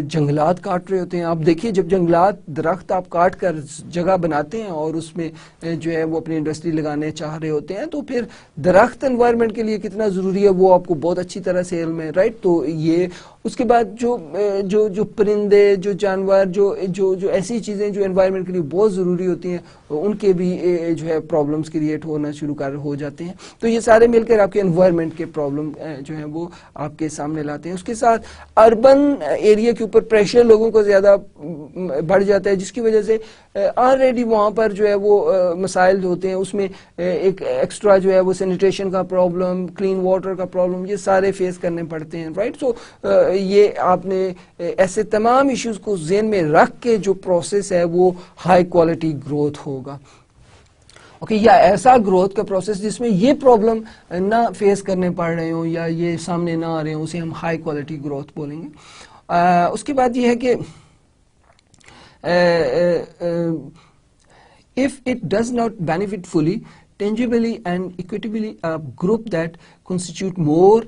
جنگلات کاٹ رہے ہوتے ہیں. آپ دیکھیے جب جنگلات درخت آپ کاٹ کر جگہ بناتے ہیں اور اس میں جو ہے وہ اپنی انڈسٹری لگانے چاہ رہے ہوتے ہیں تو پھر درخت انوائرمنٹ کے لیے کتنا ضروری ہے وہ آپ کو بہت اچھی طرح سے علم ہے، رائٹ. تو یہ اس کے بعد جو پرندے، جو جانور، جو ایسی چیزیں جو انوائرمنٹ کے لیے بہت ضروری ہوتی ہیں ان کے بھی جو ہے پرابلمس کریٹ ہونا شروع ہو جاتے ہیں. تو یہ سارے مل کر آپ کے انوائرمنٹ کے پرابلم جو ہیں وہ آپ کے سامنے لاتے ہیں. اس کے ساتھ اربن ایریا کے اوپر پریشر لوگوں کو زیادہ بڑھ جاتا ہے جس کی وجہ سے آلریڈی وہاں پر جو ہے وہ مسائل ہوتے ہیں، اس میں ایک ایکسٹرا جو ہے وہ سینیٹیشن کا پرابلم، کلین واٹر کا پرابلم، یہ سارے فیس کرنے پڑتے ہیں، رائٹ. سو یہ آپ نے ایسے تمام ایشوز کو ذہن میں رکھ کے جو پروسیس ہے وہ ہائی کوالٹی گروتھ ہوگا. اوکے، یا ایسا گروتھ کا پروسیس جس میں یہ پرابلم نہ فیس کرنے پڑ رہے ہوں یا یہ سامنے نہ آ رہے ہوں، اسے ہم ہائی کوالٹی گروتھ بولیں گے. اس کے بعد یہ ہے کہ if it does not benefit fully tangibly and equitably a group that constitute more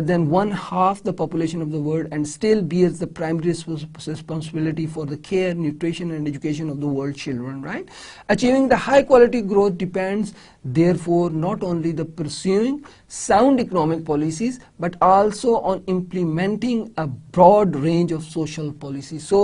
than one half the population of the world and still bears the primary responsibility for the care, nutrition and education of the world's children, right? Achieving the high quality growth depends therefore not only the pursuing sound economic policies but also on implementing a broad range of social policies. So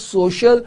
social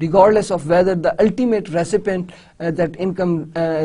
regardless of whether the ultimate recipient that income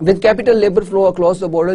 With capital labor flow across the border,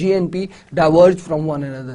GNP diverge from one another.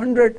100,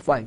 5।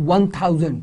1000,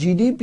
GDP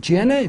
GNI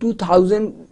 2000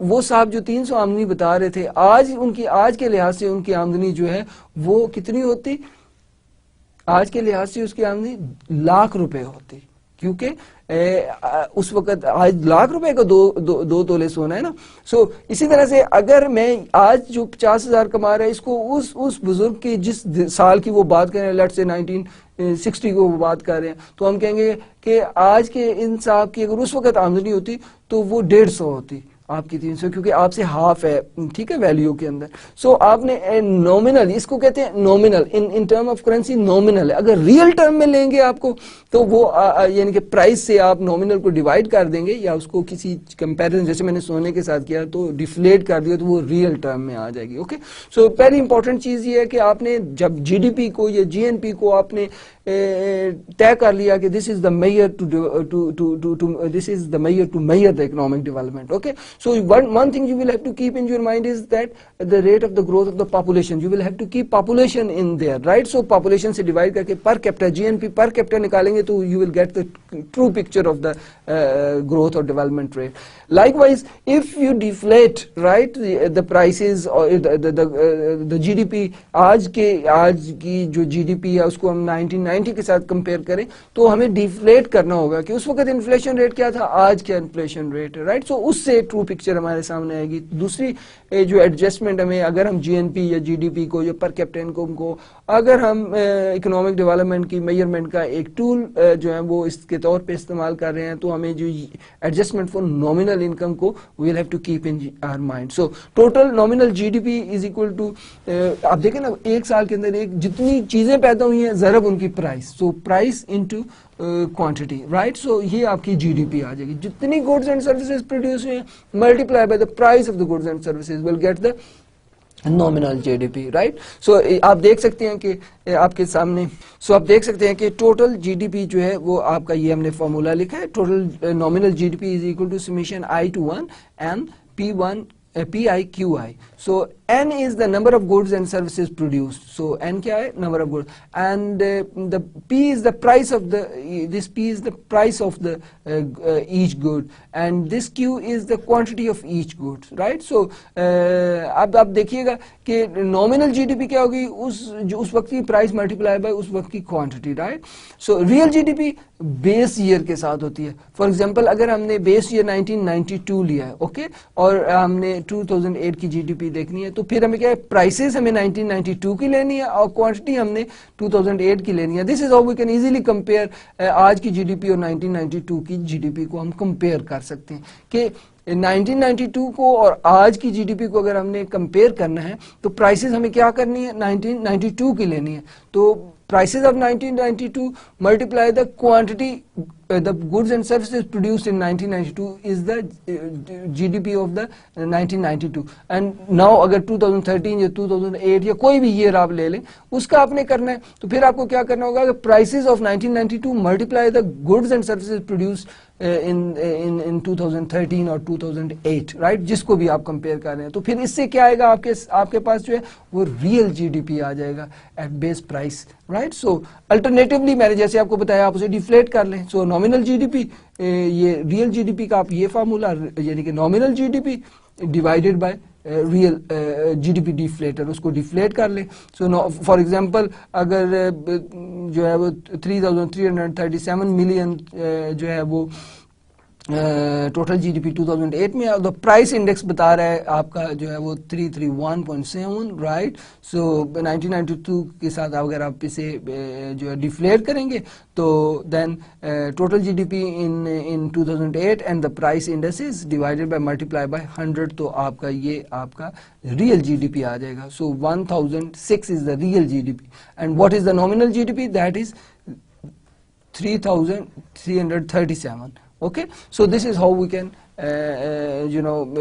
وہ صاحب جو 300 آمدنی بتا رہے تھے, آج کے لحاظ سے ان کی آمدنی جو ہے وہ کتنی ہوتی؟ آج کے لحاظ سے اس کی آمدنی ₹1,00,000 ہوتی, کیونکہ اس وقت آج ₹1,00,000 کا دو تولے سونا ہے نا. سو اسی طرح سے اگر میں آج جو 50,000 کما رہا ہے اس کو اس بزرگ کی جس سال کی وہ بات کر رہے ہیں, لیٹ سے 1960 کو وہ بات کر رہے ہیں, تو ہم کہیں گے کہ آج کے ان صاحب کی اگر اس وقت آمدنی ہوتی تو وہ 150 ہوتی آپ کی 300, کیونکہ آپ سے ہاف ہے, ٹھیک ہے, ویلیو کے اندر. سو آپ نے نومنل, اس کو کہتے ہیں نومنل, ان ٹرم آف کرنسی نومنل ہے. اگر ریئل ٹرم میں لیں گے آپ کو تو وہ یعنی کہ پرائس سے آپ نومنل کو ڈیوائڈ کر دیں گے, یا اس کو کسی کمپیریزن جیسے میں نے سونے کے ساتھ کیا تو ڈیفلیٹ کر دیا تو وہ ریئل ٹرم میں آ جائے گی. اوکے, سو پہلی امپورٹنٹ چیز یہ ہے کہ آپ نے جب جی ڈی پی کو یا جی این پی کو آپ نے طے کر لیا کہ this is the measure to measure the economic development. Okay, so one thing you will have to keep in your mind is that the rate of the growth of the population, you will have to keep population in there, right? So population سے divide کر کے per capita GNP per capita نکالیں گے تو you will get the true picture of the growth or development rate. Likewise, if you deflate, right, the prices or the GDP, آج کی جو GDP ہے اس کو ہم 1990 کے ساتھ کمپیئر کریں تو ہمیں ڈیفلیٹ کرنا ہوگا کہ اس وقت انفلیشن ریٹ کیا تھا, آج کیا انفلیشن ریٹ ہے, رائٹ. سو اس سے ٹرو پکچر ہمارے سامنے آئے گی. دوسری جو ایڈجسٹمنٹ ہمیں, اگر ہم جی این پی یا جی ڈی پی کو یا پر کیپٹا انکم کو اگر ہم اکنامک ڈیولپمنٹ کی میجرمنٹ کا ایک ٹول جو ہے وہ اس کے طور پہ استعمال کر رہے ہیں, تو ہمیں جو ایڈجسٹمنٹ فار نومنل انکم کو we will have to keep in our mind. So total nominal G D P is equal to, آپ دیکھیں نا ایک سال کے اندر جتنی چیزیں پیدا ہوئی ہیں ضرب ان کی پرائس, سو price into quantity, right. So یہ آپ کی جی ڈی پی آ جائے گی. جتنی گڈس اینڈ سروسز پروڈیوس ہوئے ہیں multiply by the price of the goods and services will get the nominal G D P, right. So آپ دیکھ سکتے ہیں کہ آپ کے سامنے, آپ دیکھ سکتے ہیں کہ ٹوٹل جی ڈی پی جو ہے وہ آپ کا, یہ ہم نے فارمولا لکھا ہے, total nominal G D P is equal to summation I to 1 and PIQI. So N is the number of goods and services produced. So N kya hai? Number of goods. And the P is the price of this P is the price of the each good. And this Q is the quantity of each good. Right? So اب آپ دیکھیے گا کہ nominal GDP کیا ہوگی, اس وقت کی price multiply by اس وقت کی quantity. Right? So real GDP بیس ایئر کے ساتھ ہوتی ہے. فار ایگزامپل اگر ہم نے بیس ایئر 1992 لیا ہے, اوکے, اور ہم نے 2008 کی جی ڈی پی دیکھنی ہے, تو پھر ہمیں کیا ہے, پرائسز ہمیں 1992 کی لینی ہے اور کوانٹٹی ہم نے 2008 کی لینی ہے. This is how we can easily compare آج کی جی ڈی پی اور 1992 کی جی ڈی پی کو ہم کمپیئر کر سکتے ہیں کہ 1992 کو اور آج کی جی ڈی پی کو اگر ہم نے کمپیئر کرنا ہے تو پرائسز ہمیں کیا کرنی ہے, 1992 کی لینی ہے. تو prices of 1992 multiply the quantity the goods and services produced in 1992 is the GDP of the 1992. And now اگر 2013 یا 2008 یا کوئی بھی year آپ لے لیں اس کا آپ نے کرنا ہے, تو پھر آپ کو کیا کرنا ہوگا کہ prices of 1992 multiply the goods and services produced in 2013 اور 2008, right, جس کو بھی آپ کمپیئر کر رہے ہیں. تو پھر اس سے کیا آئے گا, آپ کے پاس جو ہے وہ ریئل جی ڈی پی آ جائے گا at base price, right. So alternatively میں نے جیسے آپ کو بتایا آپ اسے ڈیفلیٹ کر لیں. سو نومنل جی ڈی پی, یہ ریئل جی ڈی پی کا آپ یہ فارمولا, یعنی کہ nominal G D P divided by real G D P deflator, اس کو ڈیفلیٹ کر لیں. سو فار ایگزامپل اگر جو ہے وہ 3337 ملین جو ہے وہ ٹوٹل جی ڈی پی 2008 میں, اور پرائس انڈیکس بتا رہا ہے آپ کا جو ہے وہ 331.7, رائٹ. سو 1992 کے ساتھ اگر آپ اسے جو ہے ڈیفلیٹ کریں گے تو then total G D P in 2008 and the price index is divided by multiply by 100, تو آپ کا یہ آپ کا ریئل جی ڈی پی آ جائے گا. So 1006 is the real G D P, and what is the nominal G D P, that is 3337. Okay, so this is how we can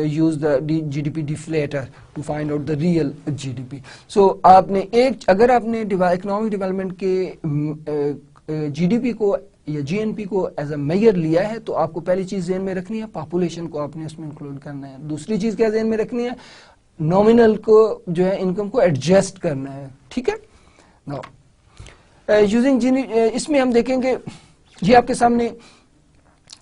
use the GDP deflator to find out the real GDP. So آپ نے اگر آپ نے economic development کے جی D پی کو یا جی N پی کو as a mayor لیا ہے تو آپ کو پہلی چیز ذہن میں رکھنی ہے پاپولیشن کو آپ نے اس میں انکلوڈ کرنا ہے. دوسری چیز کیا ذہن میں رکھنی ہے, نومنل کو جو ہے انکم کو ایڈجسٹ کرنا ہے, ٹھیک ہے. ناؤ یوزنگ اس میں ہم دیکھیں گے یہ آپ کے سامنے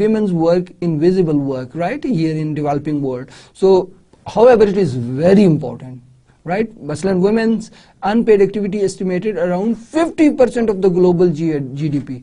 women's work invisible work, right, here in developing world. So however it is very important, right. Maslan women's unpaid activity estimated around 50% of the global GDP.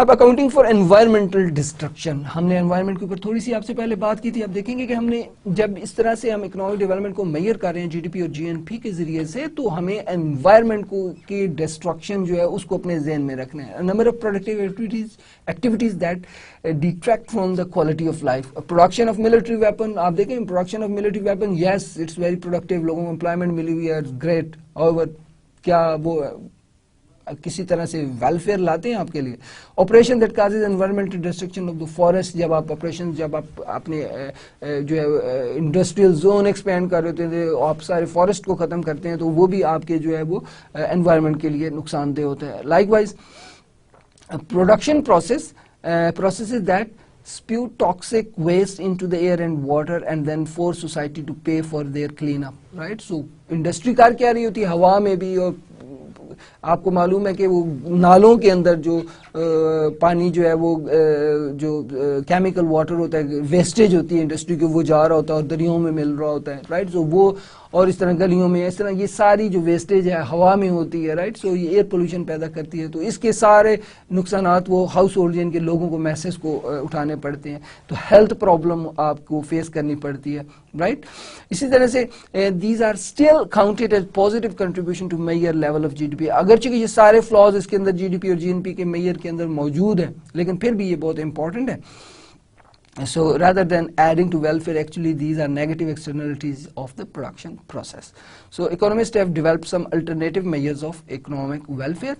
اب اکاؤنٹنگ فار انوائرمنٹل ڈسٹرکشن، ہم نے انوائرمنٹ کے اوپر تھوڑی سی آپ سے پہلے بات کی تھی. اب دیکھیں گے کہ ہم نے جب اس طرح سے ہم اکنامک ڈیولپمنٹ کو میئر کر رہے ہیں جی ڈی پی اور جی این پی کے ذریعے سے، تو ہمیں انوائرمنٹ کو کی ڈسٹرکشن جو ہے اس کو اپنے ذہن میں رکھنا ہے. Number of productive activities that detract from the quality of life. Production of military weapon, آپ دیکھیں production of military weapon, yes it's very productive, لوگوں کو employment ملی ہوئی ہے, great. however کیا وہ کسی طرح سے ویلفیئر لاتے ہیں آپ کے لیے؟ Operation that causes environmental destruction of the forest, جب آپ آپریشن جب آپ اپنے جو ہے انڈسٹریل زون ایکسپینڈ کر رہے ہوتے ہیں، آپ سارے فارسٹ کو ختم کرتے ہیں، تو وہ بھی آپ کے جو ہے وہ انوائرمنٹ کے لیے نقصان دہ ہوتا ہے. Like wise production processes that spew toxic waste into the air and water and then force society to pay for their cleanup, right? So industry کار کیا رہی ہوتی ہے ہوا میں بھی، اور آپ کو معلوم ہے کہ وہ نالوں کے اندر جو پانی جو ہے وہ جو کیمیکل واٹر ہوتا ہے، ویسٹیج ہوتی ہے انڈسٹری کی، وہ جا رہا ہوتا ہے اور دریاؤں میں مل رہا ہوتا ہے، رائٹ. سو وہ اور اس طرح گلیوں میں اس طرح یہ ساری جو ویسٹیج ہے ہوا میں ہوتی ہے، رائٹ. سو یہ ایئر پولوشن پیدا کرتی ہے. تو اس کے سارے نقصانات وہ ہاؤس ہولڈ جن کے لوگوں کو میسز کو اٹھانے پڑتے ہیں، تو ہیلتھ پرابلم آپ کو فیس کرنی پڑتی ہے، رائٹ. اسی طرح سے these are still counted as positive contribution to mere level of G D P. اگرچہ کہ یہ سارے فلاز اس کے اندر جی ڈی پی اور جی این پی کے میئر کے اندر موجود ہیں، لیکن پھر بھی یہ بہت امپورٹنٹ ہے. So rather than adding to welfare, actually these are negative externalities of the production process. So economists have developed some alternative measures of economic welfare.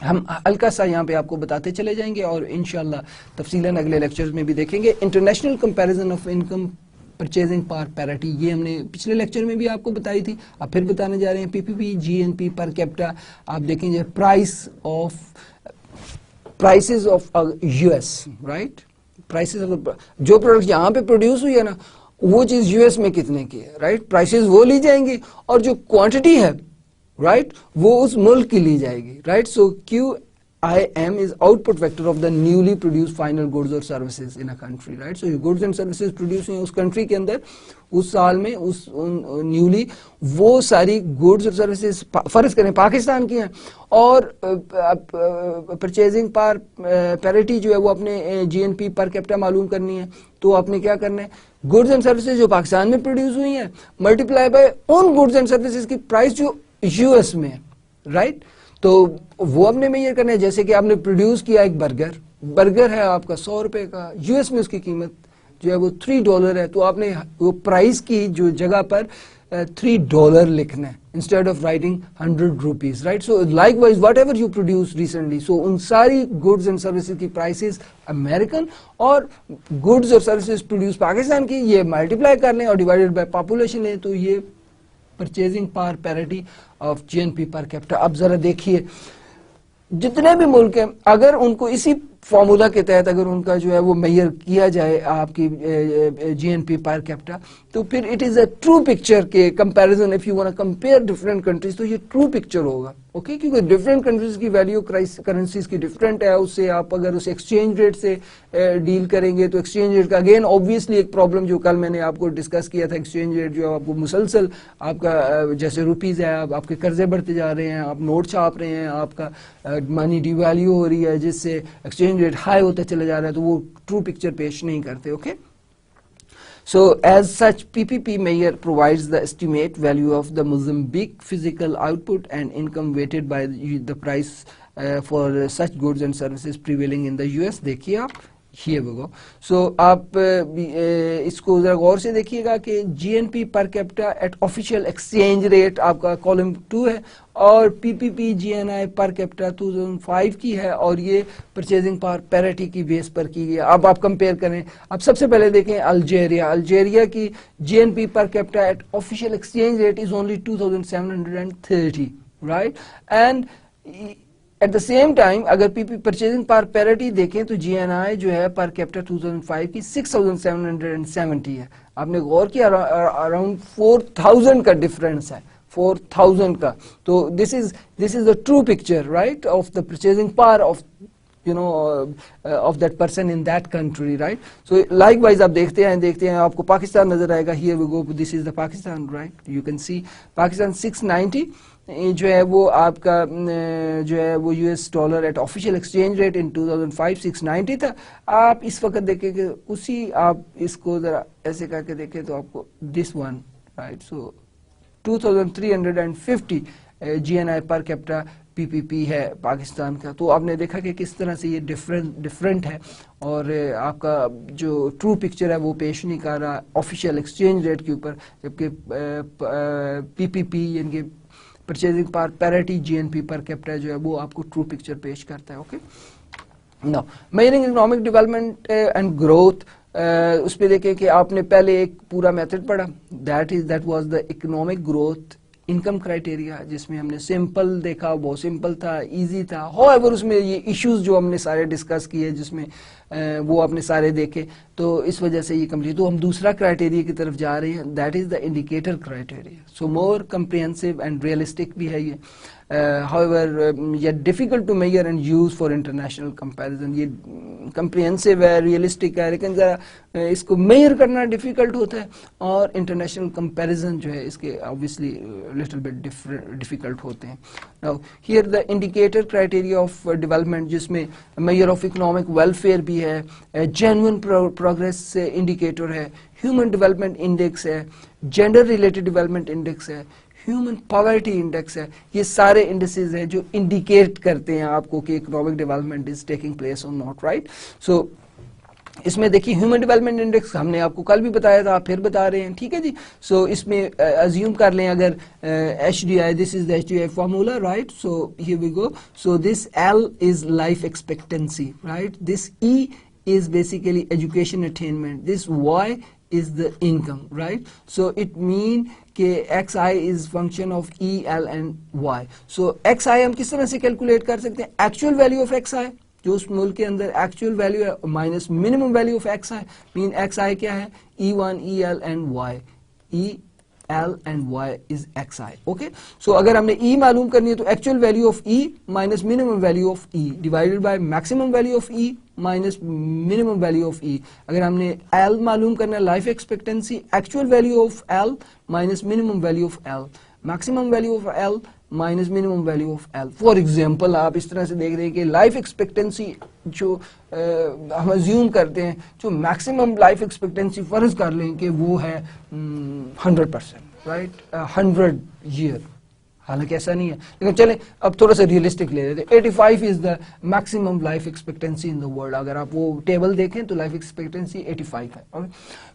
ہم ہلکا سا یہاں پہ آپ کو بتاتے چلے جائیں گے اور انشاءاللہ تفصیلاً اگلے لیکچرز میں بھی دیکھیں گے. International comparison of income purchasing power parity, یہ ہم نے پچھلے لیکچر میں بھی آپ کو بتائی تھی، اب پھر بتانے جا رہے ہیں. پی پی پی جی این پی پر کیپٹا، آپ دیکھیں گے prices of U S, right. Prices جو پروڈکٹ یہاں پہ پروڈیوس ہوئی ہے نا، وہ چیز یو ایس میں کتنے کی ہے، رائٹ. پرائسز وہ لی جائیں گی اور جو کوانٹٹی ہے، رائٹ، وہ اس ملک کی لی جائے گی، right. So Q I M is output vector of the newly produce final goods اور services in a country, right. So goods and services produce ہوئی ہیں اس کنٹری کے اندر اس سال میں، اس نیولی وہ ساری گڈز اور سروسز فرض کریں پاکستان کی ہیں، اور پرچیزنگ پار پیرٹی جو ہے وہ اپنے جی این پی پر کیپٹا معلوم کرنی ہے. تو آپ نے کیا کرنا ہے، گڈز اینڈ سروسز جو پاکستان میں پروڈیوس ہوئی ہیں multiply by in goods and services کی پرائس جو یو ایس میں ہے، رائٹ. تو وہ آپ نے میئر کرنا ہے. جیسے کہ آپ نے پروڈیوس کیا ایک برگر ہے آپ کا 100 روپے کا، یو ایس میں اس کی قیمت جو ہے وہ $3 ہے، تو آپ نے وہ پرائس کی جو جگہ پر $3 لکھنا ہے instead of writing 100 rupees, right. So likewise whatever you produce recently, so ان ساری گڈز اینڈ سروسز کی پرائسز امریکن اور گڈز اور سروسز پروڈیوس پاکستان کی، یہ ملٹیپلائی کر لیں اور ڈیوائڈیڈ بائی پاپولیشن لیں، تو یہ purchasing power parity of G N P per capita. اب ذرا دیکھیے جتنے بھی ملک ہیں، اگر ان کو اسی فارمولا کے تحت اگر ان کا جو ہے وہ میئر کیا جائے آپ کی G N P per capita, تو پھر it is a true picture کے comparison. If you want compare different countries تو یہ ٹرو پکچر ہوگا، اوکے. کیونکہ ڈفرینٹ کنٹریز کی ویلیو کرنسیز کی ڈفرینٹ ہے، اس سے آپ اگر اسے ایکسچینج ریٹ سے ڈیل کریں گے تو ایکسچینج ریٹ کا اگین اوبویسلی ایک پرابلم جو کل میں نے آپ کو ڈسکس کیا تھا، ایکسچینج ریٹ جو آپ کو مسلسل آپ کا جیسے روپیز ہے، آپ کے قرضے بڑھتے جا رہے ہیں، آپ نوٹ چھاپ رہے ہیں، آپ کا منی ڈی ویلیو ہو رہی ہے جس سے ایکسچینج ریٹ ہائی ہوتا چلا جا رہا ہے، تو وہ ٹرو پکچر پیش نہیں کرتے، okay. So as such, PPP measure provides the estimate value of the Mozambique physical output and income weighted by the price for such goods and services prevailing in the US. دیکھیے آپ here we go. So آپ اس کو ذرا غور سے دیکھیے گا کہ G N P per capita at official exchange rate آپ کا کالم 2 ہے، اور پی پی پی جی این آئی پر کیپٹا 2005 کی ہے، اور یہ پرچیزنگ پاور پیرٹی کی بیس پر کی گئی. اب آپ کمپیئر کریں. اب سب سے پہلے دیکھیں الجیریا کی G N P per capita at official exchange rate is only 2730، right. And at the same time اگر P P purchasing power parity دیکھیں تو جی این آئی جو ہے پر کیپٹا 2005 کی 6770 ہے. آپ نے غور کیا اراؤنڈ 4000 کا ڈفرینس ہے، 4000 کا. تو this is the true picture, right, of the purchasing power of of that person in that country, right? So likewise آپ دیکھتے ہیں آپ کو پاکستان نظر آئے گا. Here we go, this is the Pakistan, right? You can see Pakistan 690 جو ہے وہ آپ کا جو ہے وہ $US at official exchange rate in 2005 690 تھا. آپ اس وقت دیکھیں کہ اسی آپ اس کو ذرا ایسے کر کے دیکھیں تو آپ کو this one, right? So 2350 GNI per capita PPP ہے پاکستان کا. تو آپ نے دیکھا کہ کس طرح سے یہ ڈفرینٹ ہے اور آپ کا جو ٹرو پکچر ہے وہ پیش نہیں کر رہا آفیشیل ایکسچینج ریٹ کے اوپر, جبکہ PPP یعنی کہ purchasing power parity GNP per capita جو ہے وہ آپ کو ٹرو پکچر پیش کرتا ہے. Okay, now measuring economic development and growth, اس پہ دیکھیں کہ آپ نے پہلے ایک پورا میتھڈ پڑھا, that was the economic growth income criteria, جس میں ہم نے سمپل دیکھا, بہت سمپل تھا, ایزی تھا. ہاؤ ایور اس میں یہ ایشوز جو ہم نے سارے ڈسکس کیے جس میں وہ آپ نے سارے دیکھے, تو اس وجہ سے یہ کمپلیٹ. تو ہم دوسرا کرائٹیریا کی طرف جا رہے ہیں, that is the indicator criteria. So more comprehensive and realistic بھی ہے یہ. however yet difficult to measure and use for international comparison. یہ comprehensive ہے, realistic ہے, لیکن ذرا اس کو میئر کرنا ڈیفیکلٹ ہوتا ہے, اور انٹرنیشنل کمپیریزن جو ہے اس کے obviously little bit difficult ہوتے ہیں. Now here the indicator criteria of development, جس میں measure of economic welfare بھی ہے, genuine progress indicator ہے, human development index ہے, gender related development index ہے, ہیومن پاورٹی انڈیکس ہے. یہ سارے انڈیسز ہیں جو انڈیکیٹ کرتے ہیں آپ کو کہ economic development is taking place اور ناٹ, رائٹ. سو اس میں دیکھیے ہیومن ڈیولپمنٹ انڈیکس ہم نے آپ کو کل بھی بتایا تھا, آپ پھر بتا رہے ہیں, ٹھیک ہے جی. سو اس میں ازیوم کر لیں اگر HDI, this is the HDI formula, right. So here we go. So this L is life expectancy, right. This E is basically education attainment. This Y is the income, right? So it mean کہ XI is function of E, L and Y. So XI ہم کس طرح سے calculate کر سکتے ہیں؟ actual value of XI جو اس ملک کے اندر actual value ہے minus minimum value of XI. mean XI کیا ہے؟ E1, EL and Y. E, L and Y is XI. Okay, so اگر ہم نے E معلوم کرنی ہے تو actual value of E minus minimum value of E divided by maximum value of E minus minimum value of E. اگر ہم نے L معلوم کرنا ہے, life expectancy, actual value of L minus minimum value of L, maximum value of L minus minimum value of L. For example آپ اس طرح سے دیکھ رہے ہیں کہ life expectancy جو ہم assume کرتے ہیں, جو maximum life expectancy فرض کر لیں کہ وہ ہے 100%, right, 100 year. حالانکہ ایسا نہیں ہے, لیکن چلیں اب تھوڑا سا ریئلسٹک لے لیتے ہیں. 85 is the maximum life expectancy in the world. اگر آپ وہ ٹیبل دیکھیں تو life expectancy 85 ہے.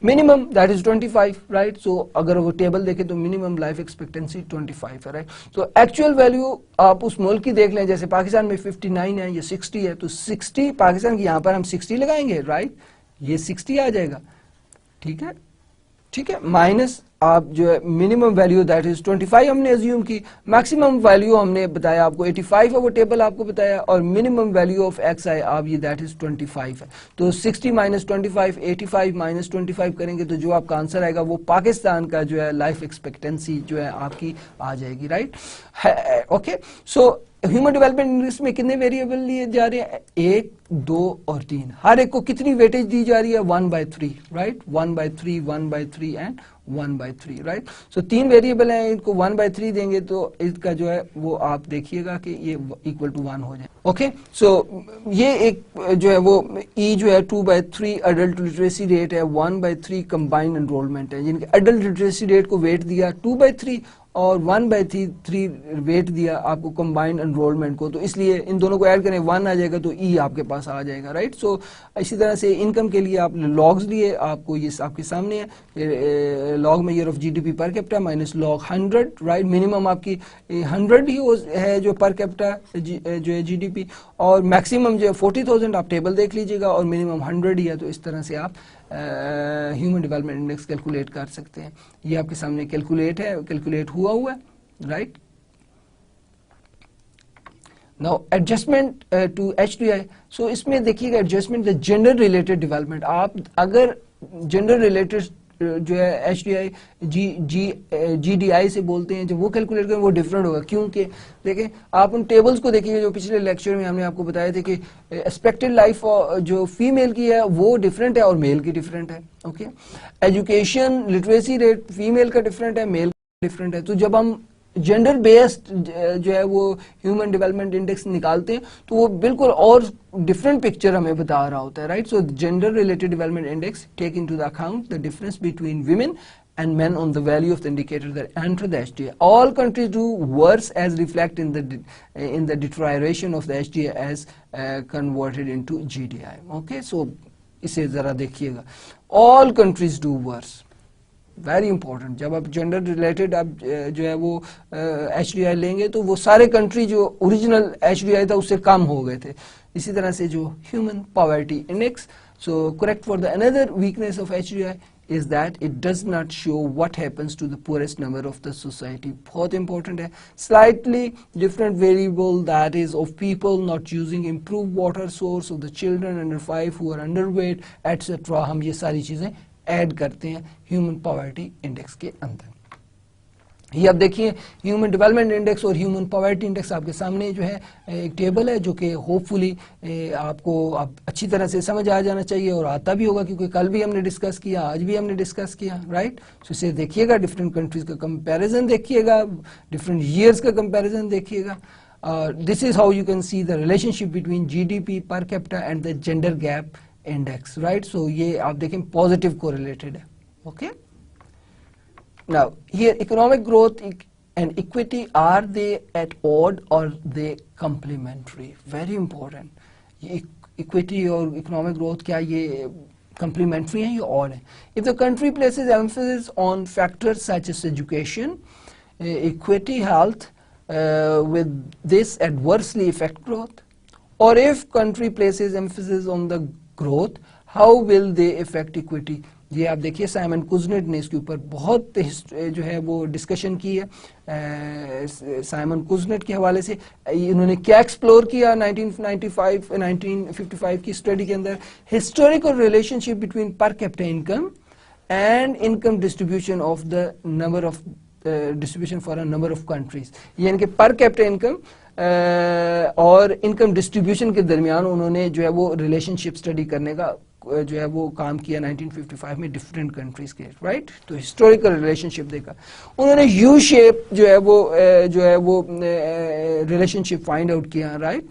minimum that is 25, right. So اگر وہ ٹیبل دیکھیں تو minimum life expectancy 25 ہے, right. So actual value آپ اس ملک کی دیکھ لیں, جیسے پاکستان میں 59 ہے یا 60 ہے, تو 60 پاکستان کی یہاں پر ہم 60 لگائیں گے, right. یہ 60 آ جائے گا, ٹھیک ہے, ٹھیک ہے, مائنس آپ جو ہے منیمم ویلیو دیٹ از 25 ہم نے ایزیوم کی, میکسیمم ویلیو ہم نے بتایا آپ کو 85 ہے, وہ ٹیبل آپ کو بتایا, اور منیمم ویلیو آف ایکس آئی آپ یہ دیٹ از 25 ہے. تو 60 مائنس 25, 85 مائنس 25 کریں گے تو جو آپ کا آنسر آئے گا وہ پاکستان کا جو ہے لائف ایکسپیکٹنسی جو ہے آپ کی آ جائے گی, right. Okay, so human development index میں کتنے ویریبل لیے جا رہے ہیں؟ 1, 2 اور 3. ہر ایک کو کتنی ویٹیج دی جا رہی ہے؟ 1/3, right. 1/3, 1/3 and 1/3, right. So 3 variable ہیں, ان کو 1/3 دیں گے تو اس کا جو ہے وہ آپ دیکھیے گا کہ یہ equal to 1 ہو جائے. اوکے, سو یہ ایک جو ہے وہ ای جو ہے 2/3 ایڈلٹ لٹریسی ریٹ ہے, 1/3 کمبائنڈ انرولمنٹ ہے, جن کے ایڈلٹ لٹریسی ریٹ کو ویٹ دیا 2/3 اور 1/3 ویٹ دیا آپ کو کمبائنڈ انرولمنٹ کو, تو اس لیے ان دونوں کو ایڈ کریں 1 آ جائے گا تو ای آپ کے پاس آ جائے گا, رائٹ. سو اسی طرح سے انکم کے لیے آپ لاگز لیے, آپ کو یہ آپ کے سامنے ہے, log measure of G D P per capita minus log 100, right. Minimum آپ کی 100 ہی ہے جو پر کیپٹا جو ہے جی ڈی پی, اور میکسیمم جو ہے 40,000, آپ ٹیبل دیکھ لیجیے گا, اور منیمم 100 ہی ہے. تو اس طرح سے آپ ہیومن ڈیولپمنٹ انڈیکس کیلکولیٹ کر سکتے ہیں. یہ آپ کے سامنے کیلکولیٹ ہوا ہے, right. Now adjustment to HDI. So اس میں دیکھیے گا ایڈجسٹمنٹ جینڈر ریلیٹڈ ڈیولپمنٹ. آپ اگر جینڈر ریلیٹڈ جو ہے H D I G D I سے بولتے ہیں، جب وہ کیلکولیٹ کریں وہ ڈفرینٹ ہوگا. کیونکہ دیکھیں آپ ان ٹیبلز کو دیکھیں گے جو پچھلے لیکچر میں ہم نے آپ کو بتایا تھے کہ ایکسپیکٹڈ لائف جو فیمیل کی ہے وہ ڈفرینٹ ہے اور میل کی ڈفرینٹ ہے. Okay, education literacy rate female کا ڈفرینٹ ہے، میل کا ڈفرینٹ ہے. تو جب ہم جینڈر بیسڈ جو ہے وہ ہیومن ڈیولپمنٹ انڈیکس نکالتے ہیں تو وہ بالکل اور ڈفرینٹ پکچر ہمیں بتا رہا ہوتا ہے، right. So gender related development index take in to the account the difference between women and men on the value of the indicator that enter the HDI. All countries do worse as reflect in the deterioration of the HDI as converted into GDI. Okay, so اسے ذرا دیکھیے گا. All countries do worse. Very important. جب آپ gender related آپ جو ہے وہ H D آئی لیں گے تو وہ سارے کنٹری جو اوریجنل ایچ ڈی آئی تھا اس سے کم ہو گئے تھے. اسی طرح سے جو human poverty index, so correct for the اندر weakness of H D I is that it does not show what happens to the poorest member of the society. بہت important ہے. Slightly different variable that is of people not using improved water source, of the children under 5 who are underweight etc. ہم یہ ساری چیزیں add کرتے ہیں human poverty index کے اندر. یہ اب دیکھیے ہیومن ڈیولپمنٹ انڈیکس اور ہیومن پاورٹی انڈیکس آپ کے سامنے جو ہے ایک ٹیبل ہے جو کہ ہوپ فلی آپ کو اب اچھی طرح سے سمجھ آ جانا چاہیے اور آتا بھی ہوگا کیونکہ کل بھی ہم نے ڈسکس کیا، آج بھی ہم نے ڈسکس کیا، رائٹ. سو اسے دیکھیے گا، ڈفرینٹ کنٹریز کا کمپیریزن دیکھیے گا، ڈفرینٹ ایئرس کا کمپیریزن دیکھیے گا. This is how you can see the relationship between G D P per capita and the gender gap index, right. So یہ آپ دیکھیں پازیٹیو کو ریلیٹڈ ہے. اوکے. Now, here economic growth and equity, are they at odd or they complementary? Very important. یہ equity اور economic growth کیا یہ complementary ہیں یا odd ہیں؟ If the country places emphasis on factors such as education, equity, health, with this adversely affect growth? Or if country places emphasis on the growth, how will they affect equity? یہ آپ دیکھیے Simon کوزنٹ نے اس کے اوپر بہت جو ہے وہ ڈسکشن کی ہے. سائمن کوزنٹ کے حوالے سے انہوں نے کیا ایکسپلور کیا 1955 کی اسٹڈی کے اندر، historical relationship between per capita income and income distribution of the number of distribution for a number of countries. یعنی کہ پر کیپٹا انکم اور انکم ڈسٹریبیوشن کے درمیان انہوں نے جو ہے وہ ریلیشن شپ اسٹڈی کرنے کا جو ہے وہ کام کیا 1955 میں ڈفرینٹ کنٹریز کے، رائٹ. تو ہسٹوریکل ریلیشن شپ دیکھا انہوں نے، یو شیپ جو ہے وہ ریلیشن شپ فائنڈ آؤٹ کیا، right.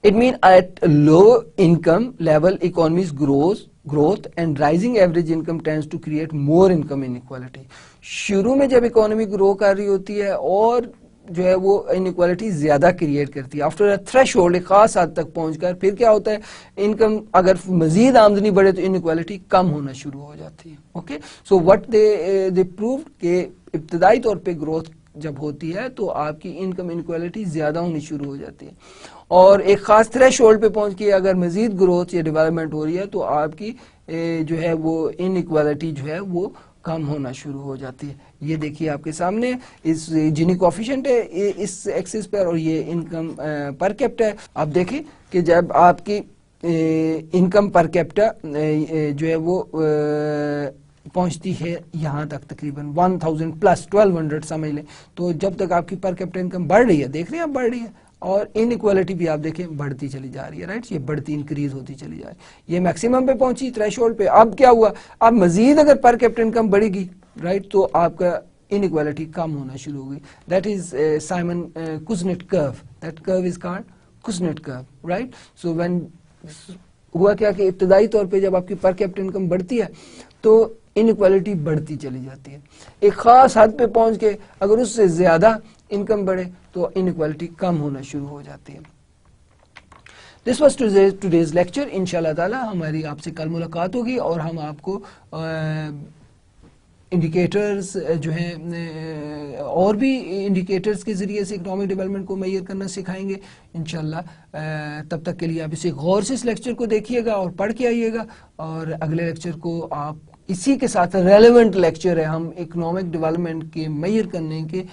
It mean at low income level economies growth and rising average income tends to create more income inequality. شروع میں جب اکانومی گرو کر رہی ہوتی ہے اور جو ہے وہ انیکوالٹی زیادہ کریٹ کرتی ہے، آفٹر اے تھریش ہولڈ ایک خاص حد تک پہنچ کر پھر کیا ہوتا ہے، انکم اگر مزید آمدنی بڑھے تو انیکوالٹی کم ہونا شروع ہو جاتی ہے. Okay. So what they proved کہ ابتدائی طور پہ گروتھ جب ہوتی ہے تو آپ کی انکم انیکوالٹی زیادہ ہونی شروع ہو جاتی ہے، اور ایک خاص تھریش ہولڈ پہ پہنچ کے اگر مزید گروتھ یا ڈیولپمنٹ ہو رہی ہے تو آپ کی جو ہے وہ انیکوالٹی جو ہے وہ کم ہونا شروع ہو جاتی ہے. یہ دیکھیے آپ کے سامنے اس جینی کوفیشنٹ ہے اس ایکسس پر، اور یہ انکم پر کیپٹا ہے. آپ دیکھیں کہ جب آپ کی انکم پر کیپٹا جو ہے وہ پہنچتی ہے یہاں تک تقریباً 1000 پلس 1200 سمجھ لیں، تو جب تک آپ کی پر کیپٹا انکم بڑھ رہی ہے، دیکھ رہے ہیں آپ بڑھ رہی ہے، اور انیکوالٹی بھی آپ دیکھیں بڑھتی چلی جا رہی ہے، رائٹ. یہ بڑھتی انکریز ہوتی چلی جا رہی ہے. یہ میکسیمم پہ پہنچی تھریش ہولڈ پہ. اب کیا ہوا، اب مزید اگر پر کیپٹا انکم بڑھے گی، رائٹ، تو آپ کا انیکوالٹی کم ہونا شروع ہو گئی. دیٹ از سائمن کوزنٹ کرو. دیٹ کرو از کالڈ کوزنٹ کرو، رائٹ. سو وین ہوا کیا کہ ابتدائی طور پہ جب آپ کی پر کیپٹا انکم بڑھتی ہے تو انیکوالٹی بڑھتی چلی جاتی ہے. ایک خاص حد پہ پہنچ کے اگر اس سے زیادہ انکم بڑھے تو انیکوالٹی کم ہونا شروع ہو جاتی ہے. This was today's lecture. انشاءاللہ تعالی ہماری آپ سے کل ملاقات ہوگی اور ہم آپ کو انڈیکیٹرز جو ہیں اور بھی انڈیکیٹرز کے ذریعے سے اکنامک ڈیولپمنٹ کو میئر کرنا سکھائیں گے انشاءاللہ. تب تک کے لیے آپ اسے غور سے اس لیکچر کو دیکھیے گا اور پڑھ کے آئیے گا، اور اگلے لیکچر کو آپ اسی کے ساتھ ریلیونٹ لیکچر ہے، ہم اکنامک ڈیولپمنٹ کے میئر کرنے کے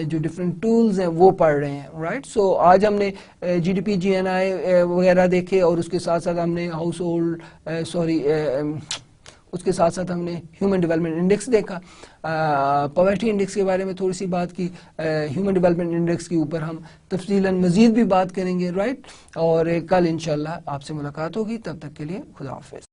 جو ڈفرینٹ ٹولز ہیں وہ پڑھ رہے ہیں، رائٹ. سو آج ہم نے جی ڈی پی جی این آئی وغیرہ دیکھے، اور اس کے ساتھ ساتھ ہم نے اس کے ساتھ ساتھ ہم نے ہیومن ڈیولپمنٹ انڈیکس دیکھا، پاورٹی انڈیکس کے بارے میں تھوڑی سی بات کی، ہیومن ڈیولپمنٹ انڈیکس کے اوپر ہم تفصیلاً مزید بھی بات کریں گے، رائٹ. اور کل انشاءاللہ آپ سے ملاقات ہوگی، تب تک کے لیے خدا حافظ.